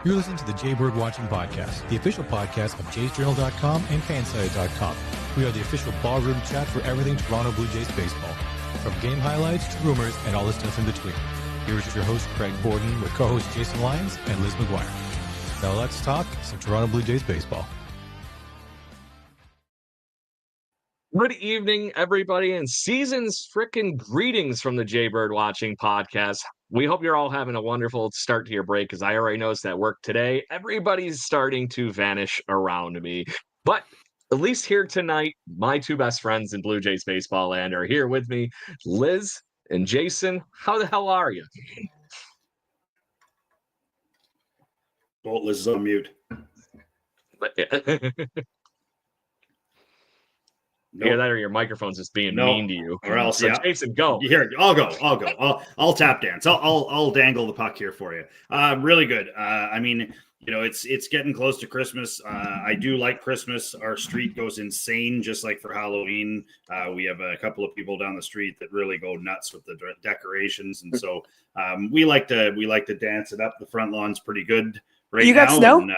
You're listening to the Jaybird Watching Podcast, the official podcast of jaysjournal.com and fansided.com. We are the official ballroom chat for everything Toronto Blue Jays baseball, from game highlights to rumors and all the stuff in between. Here's your host, Craig Borden, with co-hosts Jason Lyons and Liz McGuire. Now let's talk some Toronto Blue Jays baseball. Good evening, everybody, and season's frickin' greetings from the Jaybird Watching Podcast. We hope you're all having a wonderful start to your break, because I already noticed at work today, everybody's starting to vanish around me. But at least here tonight, my two best friends in Blue Jays baseball land are here with me, Liz and Jason. How the hell are you? Well, Liz is on mute. Either that or your microphone's just being mean to you. Or else, so Jason, go. Here, I'll go. I'll tap dance. I'll dangle the puck here for you. Really good. I mean, you know, it's getting close to Christmas. I do like Christmas. Our street goes insane, just like for Halloween. We have a couple of people down the street that really go nuts with the decorations, and so we like to dance it up. The front lawn's pretty good right now. You got snow? And,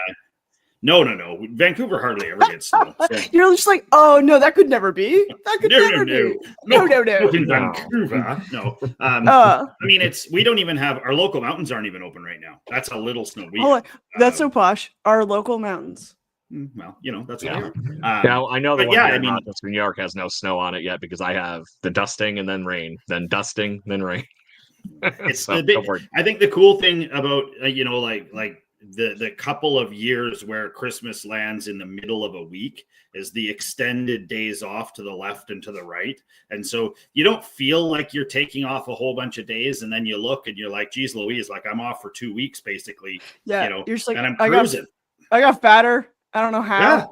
No. Vancouver hardly ever gets snow. So. You're just like, oh no, that could never be. That could never be. No. In Vancouver, no. I mean, we don't even have our local mountains aren't even open right now. That's how little snow we have. That's so posh. Our local mountains. Well, you know, that's what yeah. they are. Now I know the one I in mean, New York has no snow on it yet because I have the dusting and then rain, then dusting, then rain. It's so, I think the cool thing about you know, like the couple of years where Christmas lands in the middle of a week is the extended days off to the left and to the right. And so you don't feel like you're taking off a whole bunch of days, and then you look and you're like, geez Louise, like I'm off for 2 weeks basically. Yeah, you know, you're just like, and I'm cruising. I got fatter. I don't know how. Yeah.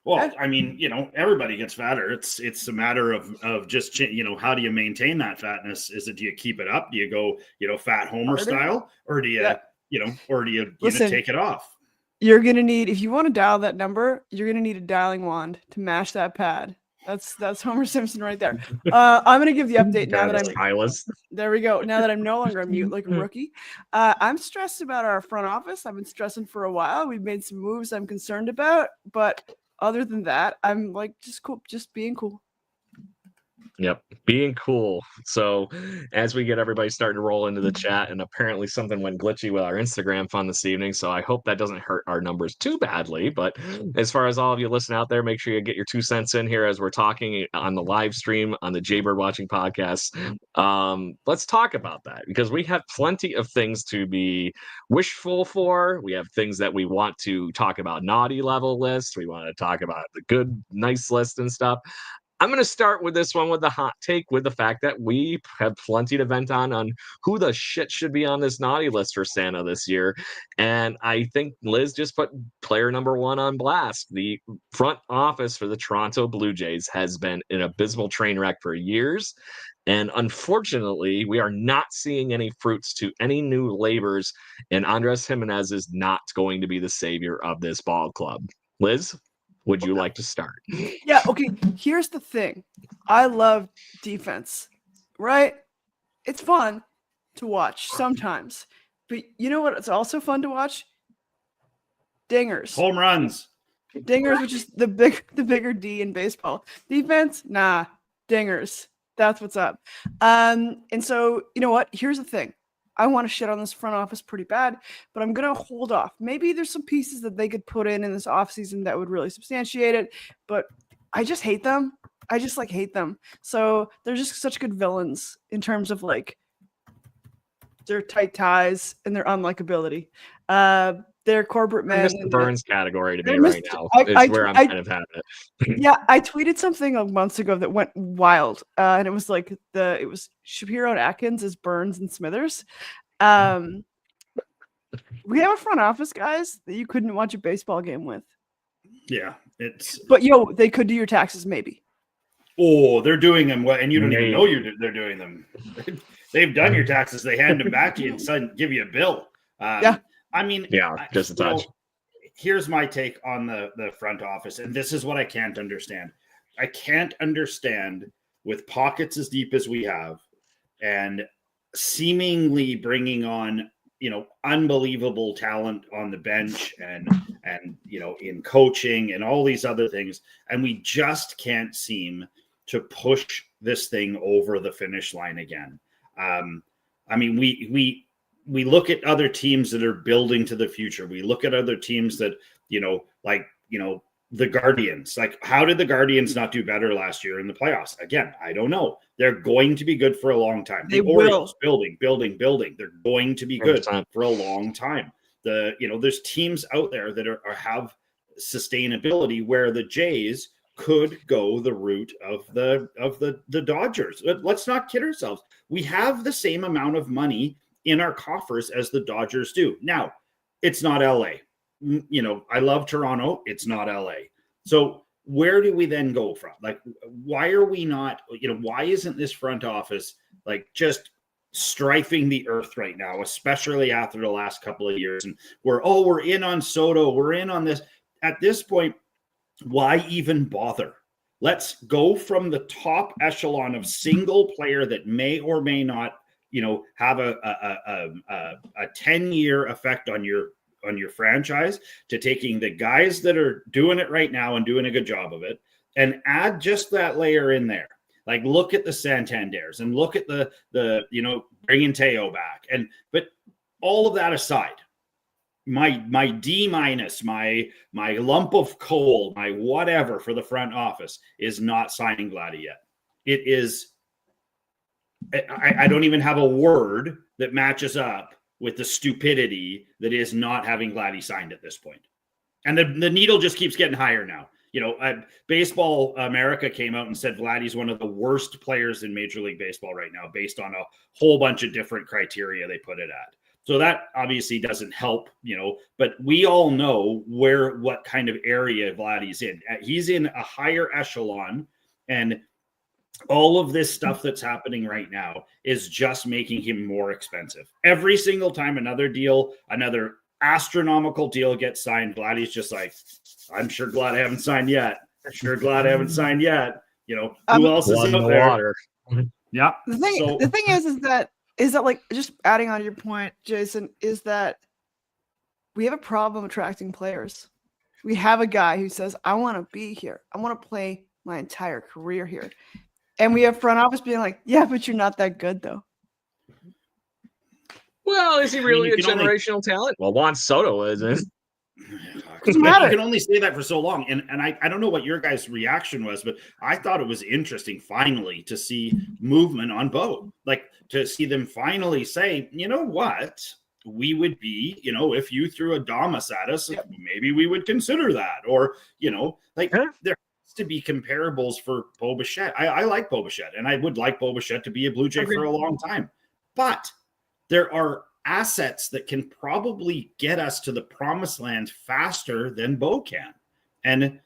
Well, I mean, you know, everybody gets fatter. It's a matter of just, you know, how do you maintain that fatness? Do you keep it up? Do you go, you know, fat Homer style, or do you, you know, or do you take it off? You're going to need, if you want to dial that number, you're going to need a dialing wand to mash that pad. That's Homer Simpson right there. I'm going to give the update now that I'm there we go. Now that I'm no longer on mute like a rookie. I'm stressed about our front office. I've been stressing for a while. We've made some moves I'm concerned about, but other than that, I'm like just cool, just being cool. Yep, being cool. So as we get everybody starting to roll into the chat, and apparently something went glitchy with our Instagram fun this evening, so I hope that doesn't hurt our numbers too badly. But as far as all of you listening out there, make sure you get your 2 cents in here as we're talking on the live stream on the Jaybird Watching Podcast. Let's talk about that, because we have plenty of things to be wishful for. We have things that we want to talk about, naughty level lists. We want to talk about the good, nice list and stuff. I'm going to start with this one with the hot take, with the fact that we have plenty to vent on who the shit should be on this naughty list for Santa this year. And I think Liz just put player number 1 on blast. The front office for the Toronto Blue Jays has been an abysmal train wreck for years. And unfortunately, we are not seeing any fruits to any new labors. And Andres Jimenez is not going to be the savior of this ball club. Liz? Would you like to start? Yeah, okay. Here's the thing. I love defense, right? It's fun to watch sometimes. But you know what? It's also fun to watch? Dingers. Home runs. Dingers, which is the bigger D in baseball. Defense? Nah. Dingers. That's what's up. And so, you know what? Here's the thing. I want to shit on this front office pretty bad, but I'm going to hold off. Maybe there's some pieces that they could put in this offseason that would really substantiate it, but I just hate them. I just hate them. So they're just such good villains in terms of like their tight ties and their unlikability. They're corporate men. Mr. Burns category to me right now. It's where I'm kind of having it. Yeah, I tweeted something months ago that went wild, and it was like it was Shapiro and Atkins as Burns and Smithers. We have a front office, guys, that you couldn't watch a baseball game with. Yeah, but they could do your taxes, maybe. Oh, they're doing them, and you don't even know they're doing them. They've done your taxes. They hand them back to you and give you a bill. Yeah. I mean, just a touch. Here's my take on the front office, and this is what I can't understand. I can't understand, with pockets as deep as we have, and seemingly bringing on unbelievable talent on the bench and in coaching and all these other things, and we just can't seem to push this thing over the finish line again. I mean, we look at other teams that are building to the future. We look at other teams that, the Guardians. Like, how did the Guardians not do better last year in the playoffs? Again, I don't know. They're going to be good for a long time. They The Orioles, building. They're going to be good 100%. for a long time. There's teams out there that have sustainability where the Jays could go the route of the Dodgers. Let's not kid ourselves. We have the same amount of money in our coffers as the Dodgers do. Now, it's not LA. I love Toronto. It's not LA. So where do we then go from? Like, why are we not, why isn't this front office like just strifing the earth right now, especially after the last couple of years? And we're in on Soto. We're in on this. At this point, why even bother? Let's go from the top echelon of single player that may or may not, have a 10-year effect on your franchise, to taking the guys that are doing it right now and doing a good job of it and add just that layer in there. Like, look at the Santanders and look at the bringing Teo back. But all of that aside, my D-, my lump of coal, my whatever for the front office is not signing Vladdy yet. It is, I don't even have a word that matches up with the stupidity that is not having Vladdy signed at this point. And the needle just keeps getting higher now. Baseball America came out and said Vladdy's one of the worst players in Major League Baseball right now, based on a whole bunch of different criteria they put it at. So that obviously doesn't help, but we all know what kind of area Vladdy's in. He's in a higher echelon, and all of this stuff that's happening right now is just making him more expensive. Every single time another astronomical deal gets signed, Vladdy's just like, I'm sure glad I haven't signed yet. Who else is out there? Water. Yeah. The thing is that like, just adding on to your point, Jason, is that we have a problem attracting players. We have a guy who says, I want to be here. I want to play my entire career here. And we have front office being like, yeah, but you're not that good, though. Well, is he really a generational talent? Well, Juan Soto isn't. Doesn't matter. You can only say that for so long. And I don't know what your guys' reaction was, but I thought it was interesting finally to see movement on Bo. Like, to see them finally say, you know what? We would be, if you threw a Damas at us, maybe we would consider that. Or, there to be comparables for Bo Bichette. I like Bo Bichette, and I would like Bo Bichette to be a Blue Jay for a long time. But there are assets that can probably get us to the promised land faster than Bo can. And,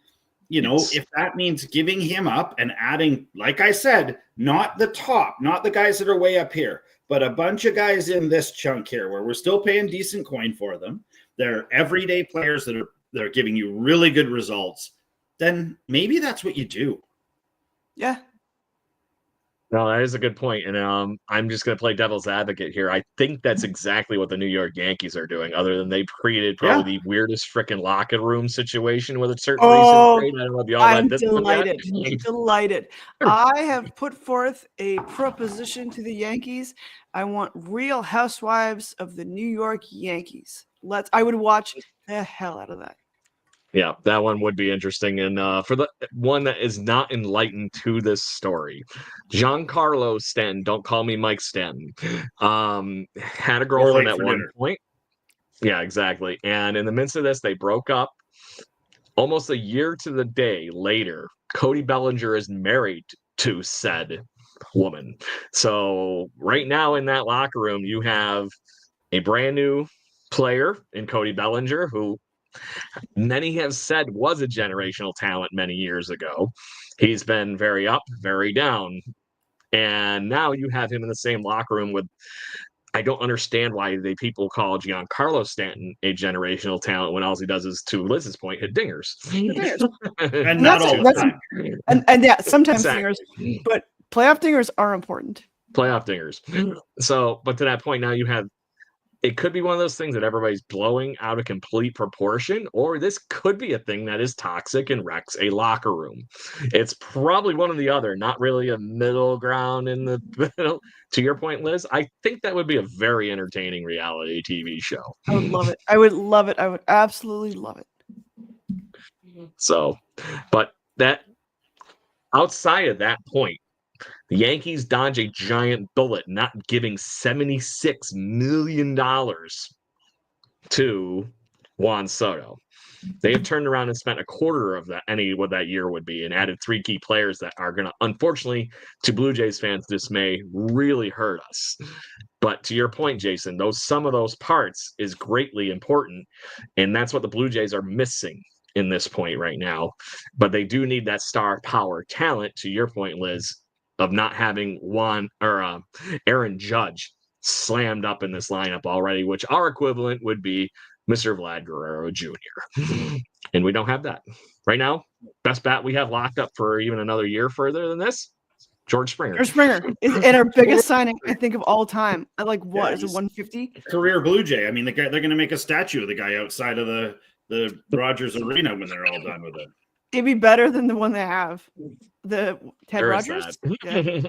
if that means giving him up and adding, like I said, not the top, not the guys that are way up here, but a bunch of guys in this chunk here where we're still paying decent coin for them. They're everyday players that are giving you really good results. Then maybe that's what you do. Yeah. No, that is a good point. And I'm just going to play devil's advocate here. I think that's exactly what the New York Yankees are doing, other than they've created probably the weirdest freaking locker room situation with a certain recent trade. I don't know if y'all read this one yet. Delighted. I have put forth a proposition to the Yankees. I want Real Housewives of the New York Yankees. I would watch the hell out of that. Yeah, that one would be interesting. And for the one that is not enlightened to this story, Giancarlo Stanton, don't call me Mike Stanton, had a girlfriend at one point. Yeah, exactly. And in the midst of this, they broke up. Almost a year to the day later, Cody Bellinger is married to said woman. So right now in that locker room, you have a brand new player in Cody Bellinger, who many have said was a generational talent many years ago. He's been very up, very down. And now you have him in the same locker room with, I don't understand why people call Giancarlo Stanton a generational talent when all he does is, to Liz's point, hit dingers. And not all the time. And yeah, sometimes dingers, but playoff dingers are important. Playoff dingers. So, but to that point, now you have it could be one of those things that everybody's blowing out of complete proportion, or this could be a thing that is toxic and wrecks a locker room. It's probably one or the other, not really a middle ground in the middle. To your point, Liz, I think that would be a very entertaining reality TV show. I would love it. I would love it. I would absolutely love it. So, but that outside of that point, the Yankees dodge a giant bullet, not giving $76 million to Juan Soto. They have turned around and spent a quarter of that, what that year would be, and added 3 key players that are going to, unfortunately, to Blue Jays fans' dismay, really hurt us. But to your point, Jason, some of those parts is greatly important, and that's what the Blue Jays are missing in this point right now. But they do need that star power talent, to your point, Liz, of not having Aaron Judge slammed up in this lineup already, which our equivalent would be Mr. Vlad Guerrero Jr. And we don't have that. Right now, best bat we have locked up for even another year further than this, George Springer. George Springer is and our biggest signing, I think, of all time. At like what is it, 150? Career Blue Jay. I mean, the guy, they're going to make a statue of the guy outside of the Rogers Arena when they're all done with it. It'd be better than the one they have. The Ted There Rogers. Yeah.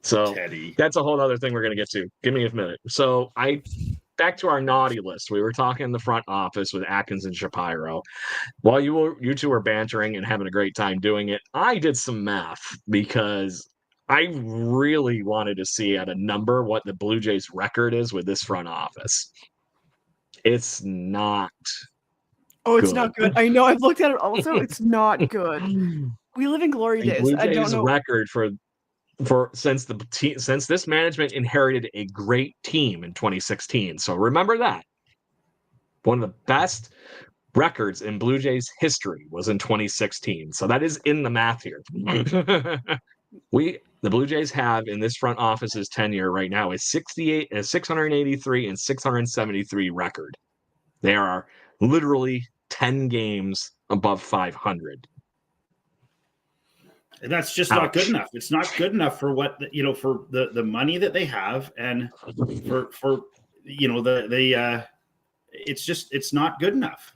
So Teddy. That's a whole other thing we're going to get to. Give me a minute. So back to our naughty list. We were talking in the front office with Atkins and Shapiro. While you two were bantering and having a great time doing it, I did some math because I really wanted to see at a number what the Blue Jays record is with this front office. It's not. Oh, it's not good. I know. I've looked at it also. It's not good. We live in glory days. Blue Jays I don't know. record since this management inherited a great team in 2016. So remember that. One of the best records in Blue Jays history was in 2016. So that is in the math here. The Blue Jays have in this front office's tenure right now a 683 and 673 record. They are literally 10 games above 500. And that's just not good enough. It's not good enough for what for the money that they have, and for it's not good enough.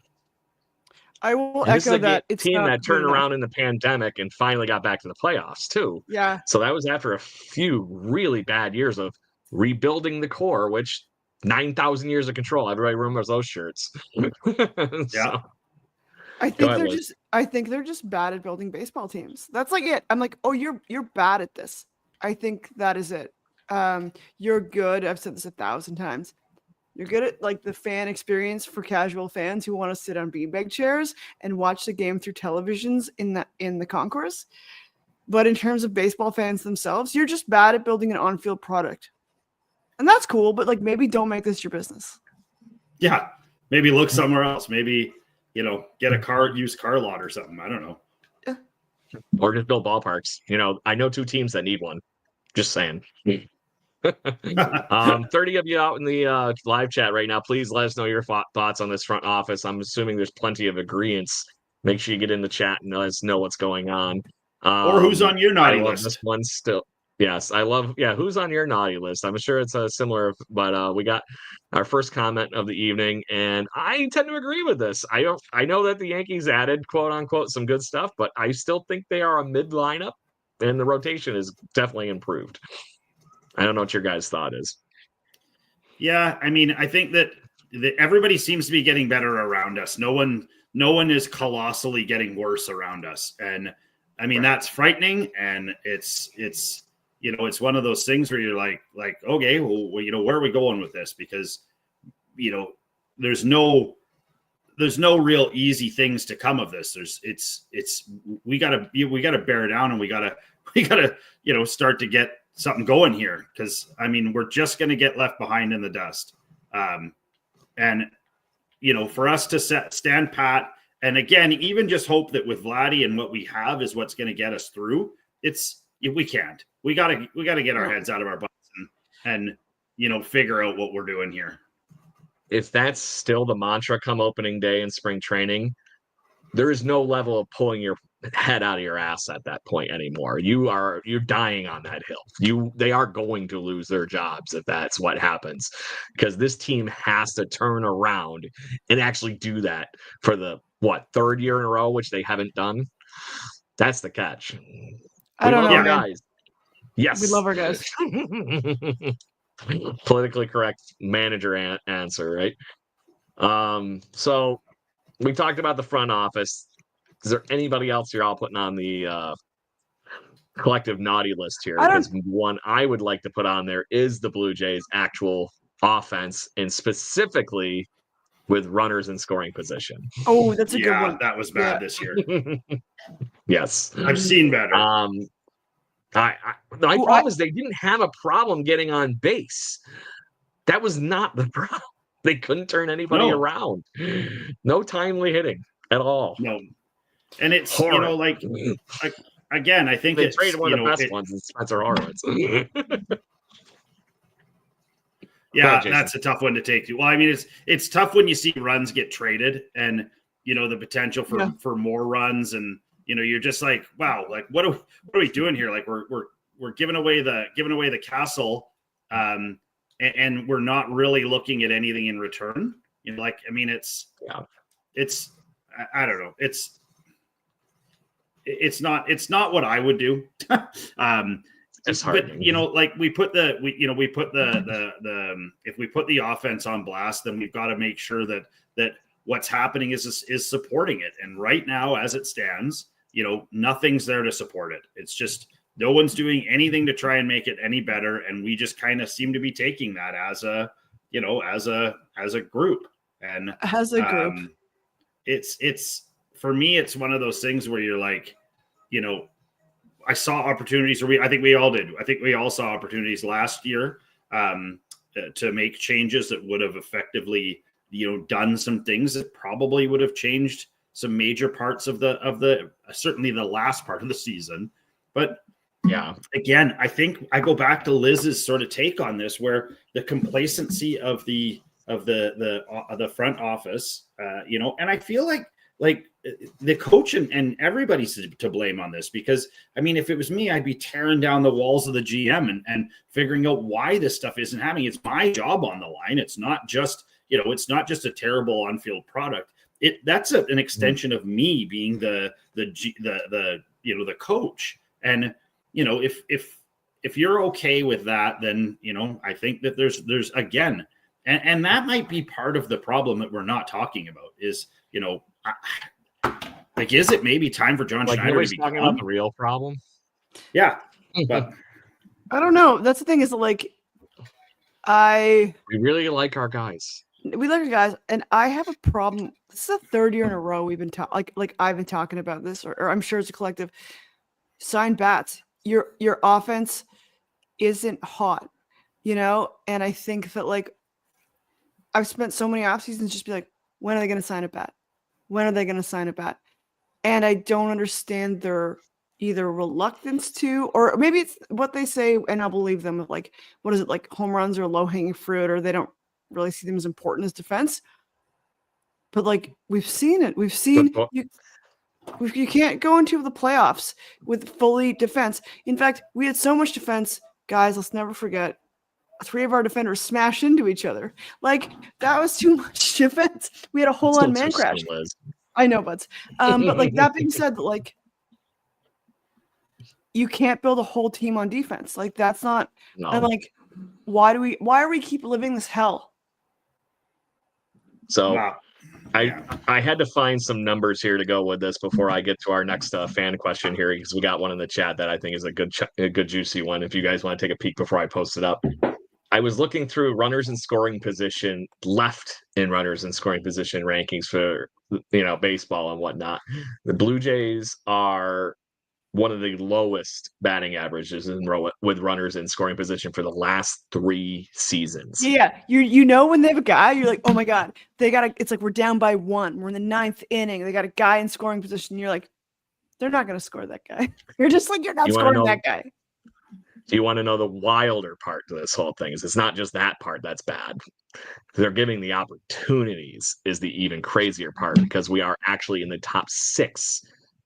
I will echo that. It's a team that turned around in the pandemic and finally got back to the playoffs too. Yeah. So that was after a few really bad years of rebuilding the core, which 9,000 years of control. Everybody remembers those shirts. Yeah. I think they're just bad at building baseball teams. That's like it. I'm like, oh, you're bad at this. I think that is it. You're good. I've said this 1,000 times. You're good at like the fan experience for casual fans who want to sit on beanbag chairs and watch the game through televisions in the concourse. But in terms of baseball fans themselves, you're just bad at building an on-field product. And that's cool, but like maybe don't make this your business. Yeah. Maybe look somewhere else. Maybe get a used car lot or something. I don't know. Yeah. Or just build ballparks. I know 2 teams that need one. Just saying. 30 of you out in the live chat right now. Please let us know your thoughts on this front office. I'm assuming there's plenty of agreements. Make sure you get in the chat and let us know what's going on. Or who's on your naughty list? This one still. Yes, I love. Yeah, who's on your naughty list? I'm sure it's a similar, but we got our first comment of the evening, and I tend to agree with this. I know that the Yankees added quote unquote some good stuff, but I still think they are a mid lineup, and the rotation is definitely improved. I don't know what your guys' thought is. Yeah, I mean, I think that everybody seems to be getting better around us. No one is colossally getting worse around us, and I mean that's frightening. And it's one of those things where you're like okay, well, where are we going with this? Because there's no real easy things to come of this. We gotta bear down, and we gotta start to get something going here, because I mean we're just going to get left behind in the dust, and for us to stand pat, and again even just hope that with Vladdy and what we have is what's going to get us through. We can't. We gotta get our heads out of our butts and figure out what we're doing here. If that's still the mantra come opening day in spring training, there is no level of pulling your head out of your ass at that point anymore. You're dying on that hill. They are going to lose their jobs if that's what happens, because this team has to turn around and actually do that for the third year in a row, which they haven't done. That's the catch. I don't know, our man. guys. Yes, We love our guys. Politically correct manager answer, right? So we talked about the front office. Is there anybody else you're all putting on the collective naughty list here? Because one I would like to put on there is the Blue Jays' actual offense, and specifically with runners in scoring position. Oh, that's a good one. That was bad this year. Yes. I've seen better. My problem is they didn't have a problem getting on base. That was not the problem. They couldn't turn anybody around. No timely hitting at all. No. And it's, Horrible. like again, I think they it's traded one of the best ones in Spencer Horowitz. Yeah, that's a tough one to take. Well, I mean, it's tough when you see runs get traded and the potential for more runs, and you're just like, wow, like what are we doing here? Like we're giving away the castle, and we're not really looking at anything in return. Like, I mean, it's I don't know. It's not what I would do. It's hard. But like we put the if we put the offense on blast, then we've got to make sure that what's happening is supporting it. And right now, as it stands, nothing's there to support it. It's just no one's doing anything to try and make it any better. And we just kind of seem to be taking that as a group. And as a group, it's for me, it's one of those things where you're like, I saw opportunities, I think we all did. I think we all saw opportunities last year to make changes that would have effectively, done some things that probably would have changed some major parts of the certainly the last part of the season. But yeah, again, I think I go back to Liz's sort of take on this, where the complacency of the front office, and I feel like the coach and everybody's to blame on this, because I mean, if it was me, I'd be tearing down the walls of the GM and figuring out why this stuff isn't happening. It's my job on the line. It's not just, it's not just a terrible on-field product. That's an extension of me being the coach. And, if you're okay with that, then, I think that there's again, and that might be part of the problem that we're not talking about is, like, is it maybe time for John Schneider to be talking about the real problem? Yeah, but I don't know. That's the thing is, like, we really like our guys. We like our guys, and I have a problem. This is the third year in a row we've been like I've been talking about this, or I'm sure it's a collective. Sign bats. Your offense isn't hot, and I think that, like, I've spent so many off seasons just be like, when are they going to sign a bat? When are they going to sign a bat? And I don't understand their either reluctance to, or maybe it's what they say, and I'll believe them, like, what is it, like home runs or low-hanging fruit, or they don't really see them as important as defense. But, like, we've seen it. We've seen you can't go into the playoffs with fully defense. In fact, we had so much defense, guys, let's never forget, 3 of our defenders smashed into each other. Like, that was too much defense. We had a whole on man crash. I know, buds. But, like, that being said, like, you can't build a whole team on defense. Like, that's not. No. And, like, why are we keep living this hell? So I had to find some numbers here to go with this before I get to our next fan question here, because we got one in the chat that I think is a good juicy one. If you guys want to take a peek before I post it up. I was looking through runners in scoring position, left in runners in scoring position rankings for, baseball and whatnot. The Blue Jays are one of the lowest batting averages with runners in scoring position for the last 3 seasons. Yeah, when they have a guy, you're like, oh my God, it's like we're down by 1. We're in the 9th inning. They got a guy in scoring position. You're like, they're not going to score that guy. You're just like, you're not scoring that guy. Do you want to know the wilder part to this whole thing? It's not just that part that's bad. They're giving the opportunities is the even crazier part, because we are actually in the top 6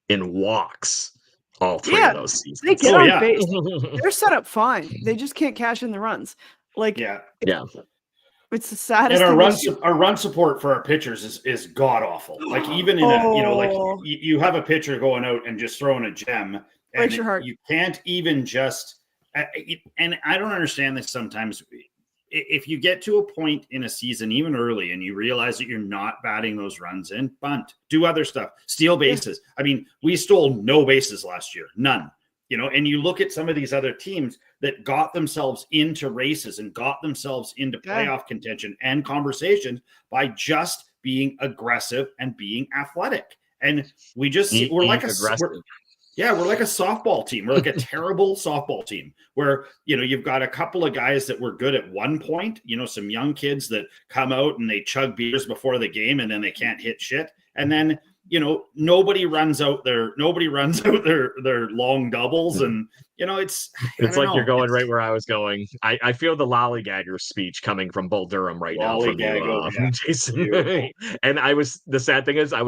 in walks all three Yeah, of those seasons. They get Oh, on yeah. base. They're set up fine. They just can't cash in the runs. Like, Yeah. it's the saddest And our thing. run support for our pitchers is god awful. Like even in a like Oh. you have a pitcher going out and just throwing a gem, Breaks and your heart. you can't even just. And I don't understand this sometimes. If you get to a point in a season, even early, and you realize that you're not batting those runs in, bunt, do other stuff, steal bases. I mean, we stole no bases last year, none. And you look at some of these other teams that got themselves into races and got themselves into playoff contention and conversations by just being aggressive and being athletic. And we're like a softball team. We're like a terrible softball team where, you've got a couple of guys that were good at one point, some young kids that come out and they chug beers before the game and then they can't hit shit. And then, nobody runs out their long doubles. And, it's like you're going right where I was going. I feel the lollygagger speech coming from Bull Durham right now from you, Jason. And the sad thing is I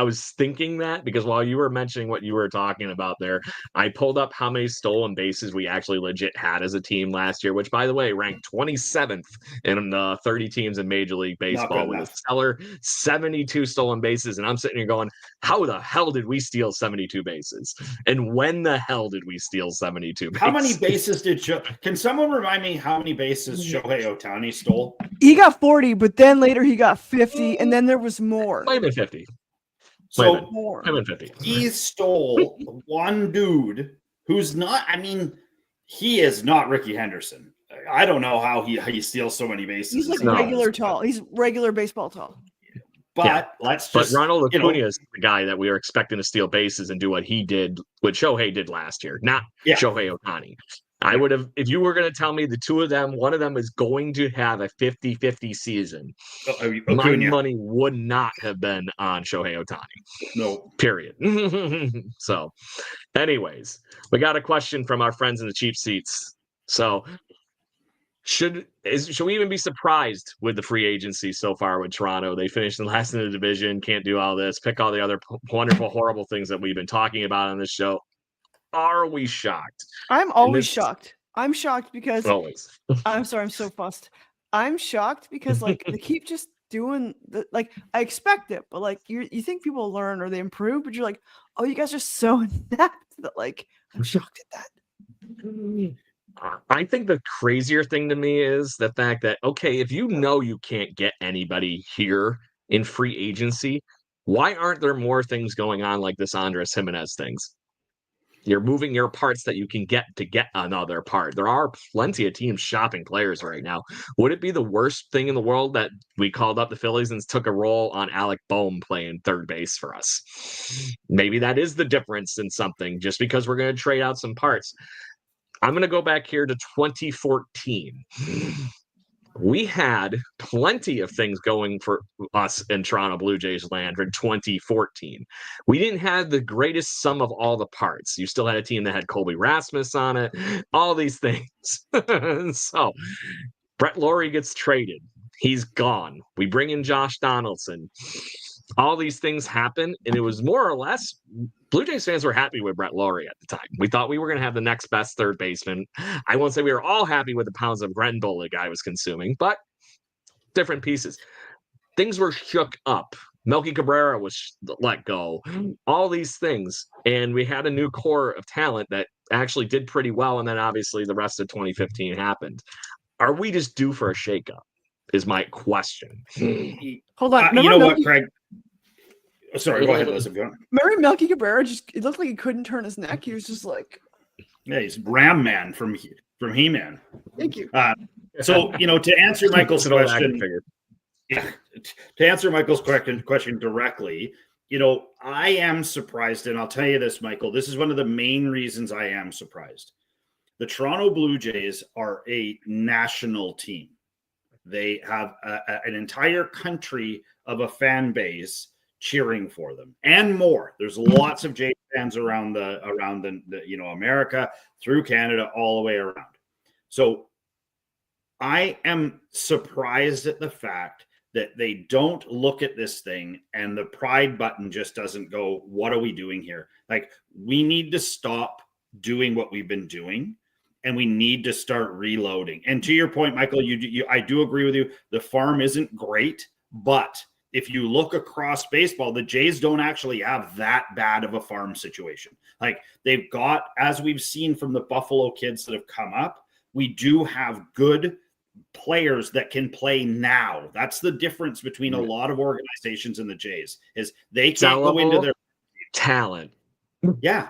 was thinking that because while you were mentioning what you were talking about there, I pulled up how many stolen bases we actually legit had as a team last year, which, by the way, ranked 27th in 30 teams in Major League Baseball with a stellar 72 stolen bases. And I'm sitting here going, how the hell did we steal 72 bases? And when the hell did we steal 72 bases? How many bases can someone remind me how many bases Shohei Ohtani stole? He got 40, but then later he got 50, and then there was more. Might have been 50. So he stole one dude who's not, he is not Ricky Henderson. I don't know how he steals so many bases. He's like regular tall. He's regular baseball tall. But but Ronald Acuna is the guy that we are expecting to steal bases and do what Shohei did last year, not Shohei Ohtani. I would have, if you were going to tell me the two of them, one of them is going to have a 50-50 season, my money would not have been on Shohei Ohtani. No. Period. So, anyways, we got a question from our friends in the cheap seats. So, should we even be surprised with the free agency so far with Toronto? They finished in last in the division, can't do all this, pick all the other wonderful, horrible things that we've been talking about on this show. Are we shocked? I'm always shocked. I'm shocked because always. I'm sorry, I'm so fussed. I'm shocked because they keep just doing I expect it, but you think people learn or they improve, but you're like, oh, you guys are so inept that I'm shocked at that. I think the crazier thing to me is the fact that, okay, if you can't get anybody here in free agency, why aren't there more things going on like this Andres Jimenez things? You're moving your parts that you can get to get another part. There are plenty of teams shopping players right now. Would it be the worst thing in the world that we called up the Phillies and took a role on Alec Boehm playing third base for us? Maybe that is the difference in something, just because we're going to trade out some parts. I'm going to go back here to 2014. We had plenty of things going for us in Toronto Blue Jays land in 2014. We didn't have the greatest sum of all the parts. You still had a team that had Colby Rasmus on it, all these things. So Brett Lawrie gets traded. He's gone. We bring in Josh Donaldson. All these things happen, and it was more or less Blue Jays fans were happy with Brett Lawrie at the time. We thought we were going to have the next best third baseman. I won't say we were all happy with the pounds of Gren Bull the guy was consuming, but different pieces. Things were shook up. Melky Cabrera was let go. All these things. And we had a new core of talent that actually did pretty well, and then obviously the rest of 2015 happened. Are we just due for a shakeup? Is my question. Hold on. You know what, Craig? Sorry, go ahead, Elizabeth. Remember Melky Cabrera? It looked like he couldn't turn his neck. He was just yeah, he's Ram Man from He-Man. Thank you. So to answer Michael's question, to answer Michael's question directly, I am surprised, and I'll tell you this, Michael. This is one of the main reasons I am surprised. The Toronto Blue Jays are a national team. They have an entire country of a fan base cheering for them and more. There's lots of Jays fans around the America, through Canada, all the way around. So I am surprised at the fact that they don't look at this thing and the pride button just doesn't go, what are we doing here? Like, we need to stop doing what we've been doing, and we need to start reloading. And to your point, Michael, I do agree with you. The farm isn't great, but if you look across baseball, the Jays don't actually have that bad of a farm situation. Like, they've got, as we've seen from the Buffalo kids that have come up, we do have good players that can play now. That's the difference between a lot of organizations and the Jays, is they can't go into their talent. Yeah.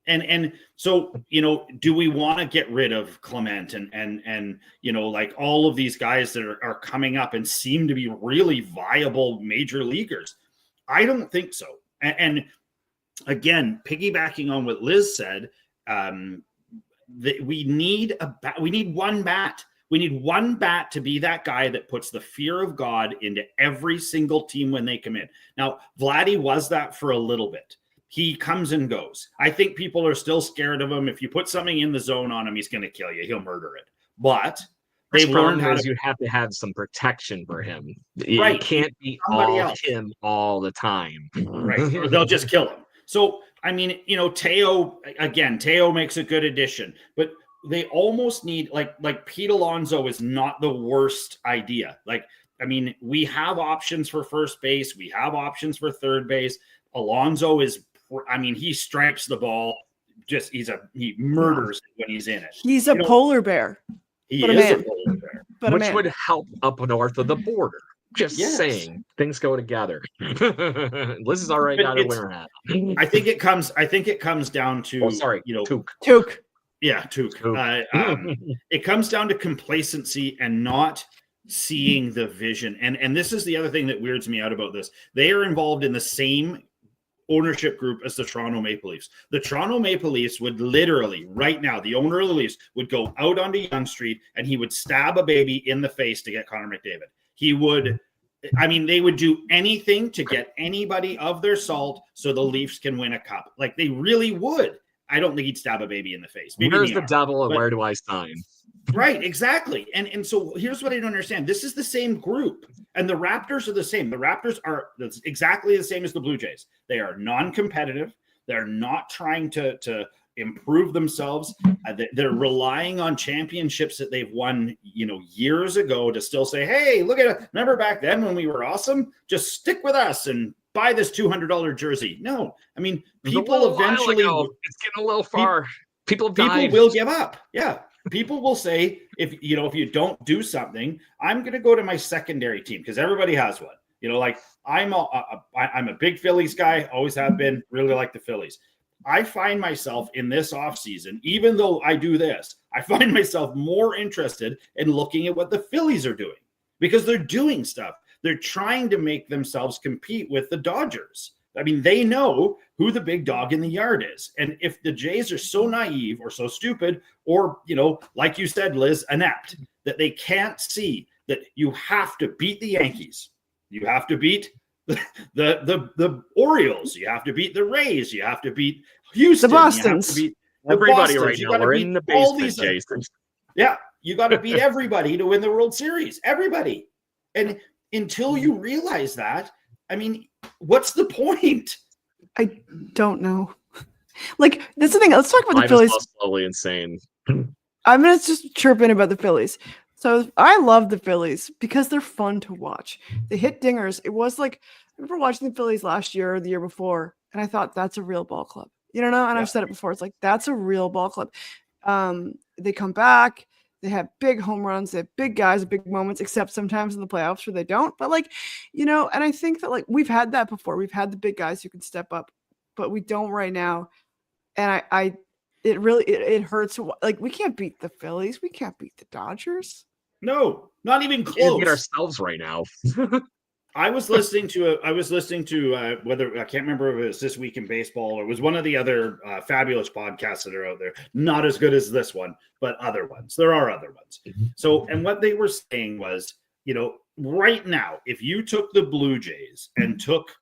And so, do we want to get rid of Clement and like all of these guys that are coming up and seem to be really viable major leaguers? I don't think so. And again, piggybacking on what Liz said, we need one bat. We need one bat to be that guy that puts the fear of God into every single team when they come in. Now, Vladdy was that for a little bit. He comes and goes. I think people are still scared of him. If you put something in the zone on him, he's going to kill you. He'll murder it. But they've learned how you have to have some protection for him. Right. You can't be all him all the time. Right. Or they'll just kill him. So, I mean, Teo makes a good addition, but they almost need like Pete Alonso is not the worst idea. Like, I mean, we have options for first base. We have options for third base. Alonso is, he stripes the ball. He murders it when he's in it. He's a polar bear. He is a polar bear. Which would help up north of the border. Just saying, things go together. Liz has already got a winner hat. I think it comes down to, Took. Yeah, Took. It comes down to complacency and not seeing the vision. And this is the other thing that weirds me out about this. They are involved in the same ownership group as the Toronto Maple Leafs. The Toronto Maple Leafs would literally, right now, the owner of the Leafs would go out onto Yonge Street and he would stab a baby in the face to get Connor McDavid. They would do anything to get anybody of their salt so the Leafs can win a cup. Like, they really would. I don't think he'd stab a baby in the face. Maybe where's the devil and where do I sign? Right, exactly. And so here's what I don't understand. This is the same group, and the Raptors are the same. The Raptors are exactly the same as the Blue Jays. They are non-competitive. They're not trying to improve themselves. They're relying on championships that they've won, years ago to still say, hey, look at it. Remember back then when we were awesome? Just stick with us and buy this $200 jersey. No, I mean, people eventually, it's getting a little far. People will give up. Yeah. People will say, if you don't do something, I'm going to go to my secondary team because everybody has one. I'm a big Phillies guy, always have been, really like the Phillies. I find myself in this offseason, even though I do this, I find myself more interested in looking at what the Phillies are doing because they're doing stuff. They're trying to make themselves compete with the Dodgers. I mean, they know who the big dog in the yard is. And if the Jays are so naive or so stupid or, like you said, Liz, inept, that they can't see that you have to beat the Yankees, you have to beat the Orioles, you have to beat the Rays, you have to beat Houston, the Bostons, you have to beat everybody Bostons. right now. We're in the basement, Jason. Yeah, you got to beat everybody to win the World Series. Everybody. And until you realize that, I mean, what's the point? I don't know. Like, that's the thing. Let's talk about the Phillies. Slowly insane. I'm going to just chirp in about the Phillies. So I love the Phillies because they're fun to watch. They hit dingers. It was like, I remember watching the Phillies last year or the year before, and I thought, that's a real ball club. And I've said it before. It's like, that's a real ball club. They come back. They have big home runs. They have big guys, big moments, except sometimes in the playoffs where they don't. But and I think that we've had that before. We've had the big guys who can step up, but we don't right now. And it really hurts. We can't beat the Phillies. We can't beat the Dodgers. No, not even close. We can't beat ourselves right now. I was listening to whether I can't remember if it was This Week in Baseball or it was one of the other fabulous podcasts that are out there. Not as good as this one, but other ones. There are other ones. So, and what they were saying was, right now, if you took the Blue Jays and took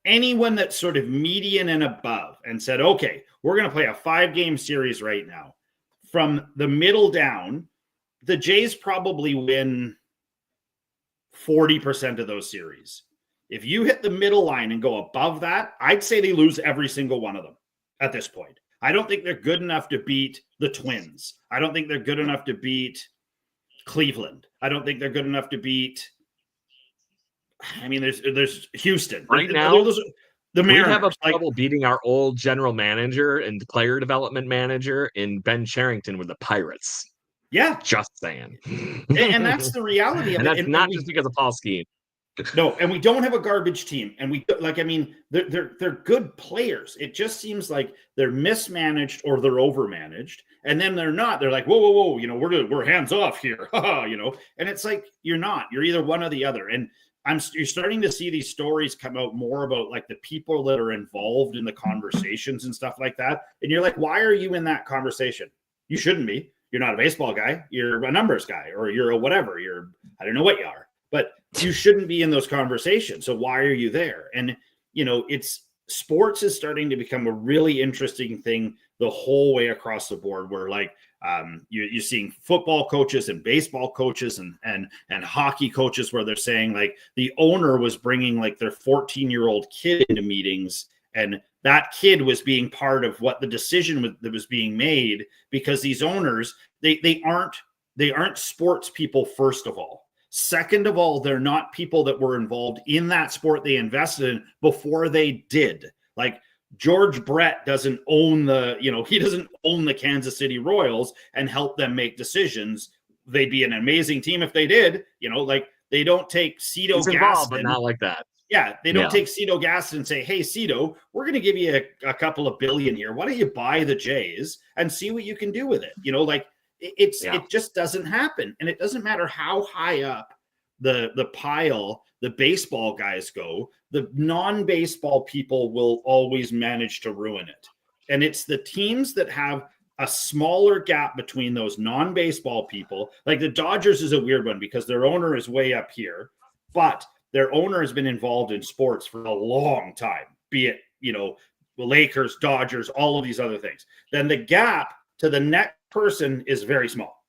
anyone that's sort of median and above and said, okay, we're going to play a 5-game series right now, from the middle down, the Jays probably win 40% of those series. If you hit the middle line and go above that, I'd say they lose every single one of them at this point. I don't think they're good enough to beat the Twins. I don't think they're good enough to beat Cleveland. I don't think they're good enough to beat. I mean, there's Houston right now. The Mariners. We have a trouble beating our old general manager and player development manager in Ben Cherington with the Pirates. Yeah, just saying. And that's the reality of and it. That's not just because of Paul Skeene. No, and we don't have a garbage team, and they're good players. It just seems like they're mismanaged or they're overmanaged, and then they're not. They're like, whoa, we're hands off here, and it's like you're not. You're either one or the other, and you're starting to see these stories come out more about like the people that are involved in the conversations and stuff like that, and you're like, why are you in that conversation? You shouldn't be. You're not a baseball guy. You're a numbers guy, or you're a whatever. I don't know what you are. But you shouldn't be in those conversations. So why are you there? And, sports is starting to become a really interesting thing the whole way across the board, where like you're seeing football coaches and baseball coaches and hockey coaches where they're saying like the owner was bringing like their 14-year-old kid into meetings, and that kid was being part of what the decision that was being made, because these owners, they aren't sports people, first of all. Second of all, they're not people that were involved in that sport they invested in before they did. Like George Brett doesn't own he doesn't own the Kansas City Royals and help them make decisions. They'd be an amazing team if they did, they don't take Cito Gaston, but not like that. Yeah, they don't take Cito Gaston and say, hey, Cito, we're going to give you a couple of billion here. Why don't you buy the Jays and see what you can do with it? It just doesn't happen. And it doesn't matter how high up the pile the baseball guys go, the non-baseball people will always manage to ruin it. And it's the teams that have a smaller gap between those non-baseball people. Like the Dodgers is a weird one because their owner is way up here, but their owner has been involved in sports for a long time, be it, the Lakers, Dodgers, all of these other things. Then the gap to the next person is very small.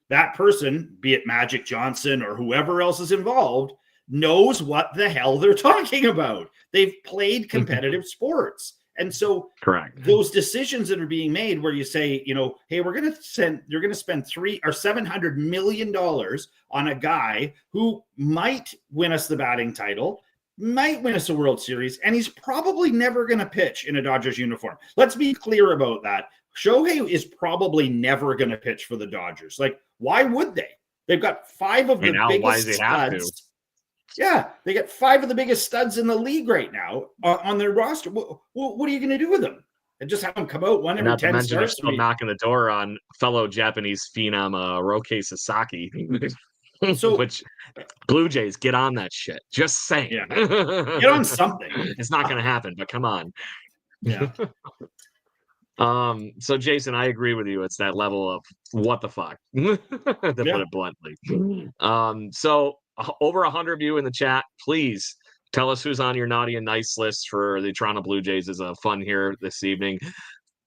That person, be it Magic Johnson or whoever else is involved, knows what the hell they're talking about. They've played competitive sports. And so correct, those decisions that are being made where you say, hey, you're going to spend $300 or $700 million on a guy who might win us the batting title, might win us a World Series, and he's probably never going to pitch in a Dodgers uniform. Let's be clear about that. Shohei is probably never going to pitch for the Dodgers. Like, why would they? They've got 5 of the biggest studs. Yeah, they got 5 of the biggest studs in the league right now on their roster. What are you going to do with them? And just have them come out one every 10 starts? Not to mention they're still knocking the door on fellow Japanese phenom Rohei Sasaki. So, which Blue Jays, get on that shit. Just saying. Yeah. Get on something. It's not going to happen, but come on. Yeah. So Jason, I agree with you. It's that level of what the fuck, to put it bluntly. So over 100 of you in the chat, please tell us who's on your naughty and nice list for the Toronto Blue Jays as a fun here this evening.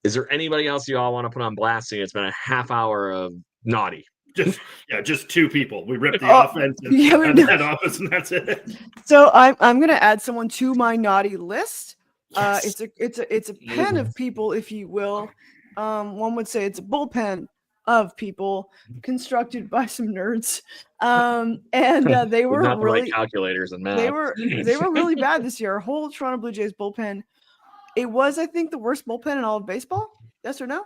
Is there anybody else you all want to put on blasting? It's been a half hour of naughty. Just 2 people. We ripped the offense and head office, and that's it. So I'm gonna add someone to my naughty list. Yes. It's a pen of people, if you will. One would say it's a bullpen of people constructed by some nerds. And they were not the really right calculators and math. They were really bad this year. Our whole Toronto Blue Jays bullpen. It was, I think, the worst bullpen in all of baseball. Yes or no?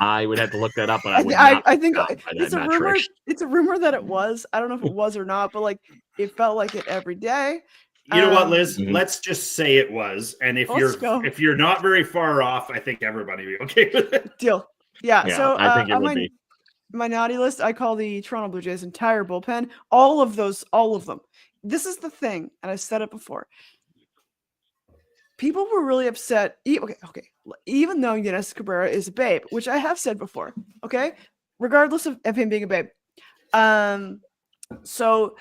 I would have to look that up, but I think it's a rumor. It's a rumor that it was. I don't know if it was or not, but like it felt like it every day. You know what, Liz? Mm-hmm. Let's just say it was. And if you're not very far off, I think everybody will be okay with it. Deal. Yeah. So I think it would be. My naughty list, I call the Toronto Blue Jays entire bullpen. All of them. This is the thing, and I've said it before. People were really upset. Okay. Even though Yannis Cabrera is a babe, which I have said before. Okay, regardless of him being a babe. So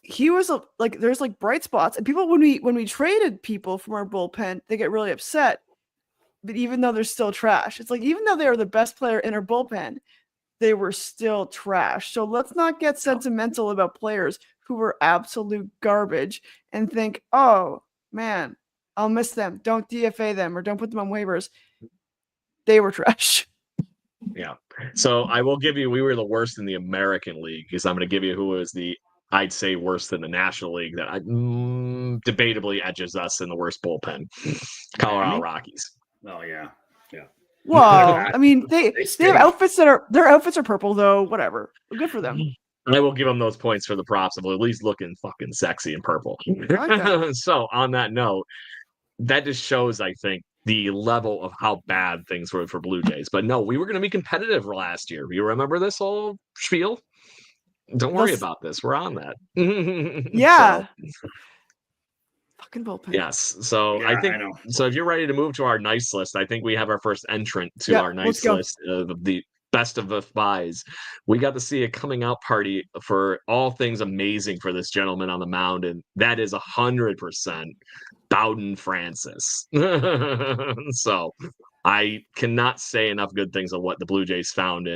he was there's like bright spots, and people when we traded people from our bullpen, they get really upset. But even though they're still trash, it's like even though they are the best player in our bullpen, they were still trash. So let's not get sentimental about players who were absolute garbage and think, oh man, I'll miss them. Don't DFA them or don't put them on waivers. They were trash. Yeah. So I will give you, we were the worst in the American League, because I'm going to give you who was I'd say worse than the National League that debatably edges us in the worst bullpen. Colorado Rockies. Oh yeah. Well, I mean, they stink. have outfits their outfits are purple though. Whatever, good for them. I will give them those points for the props of at least looking fucking sexy and purple. I like that. So on that note, that just shows, I think, the level of how bad things were for Blue Jays. But no, we were going to be competitive last year. You remember this whole spiel? Don't worry about this. We're on that. Yeah. Fucking bullpen. Yes. So Yeah, I think I know. so. If you're ready to move to our nice list, I think we have our first entrant to our nice list of the best of the buys. We got to see a coming out party for all things amazing for this gentleman on the mound, and that is 100% Bowden Francis. So I cannot say enough good things on what the Blue Jays found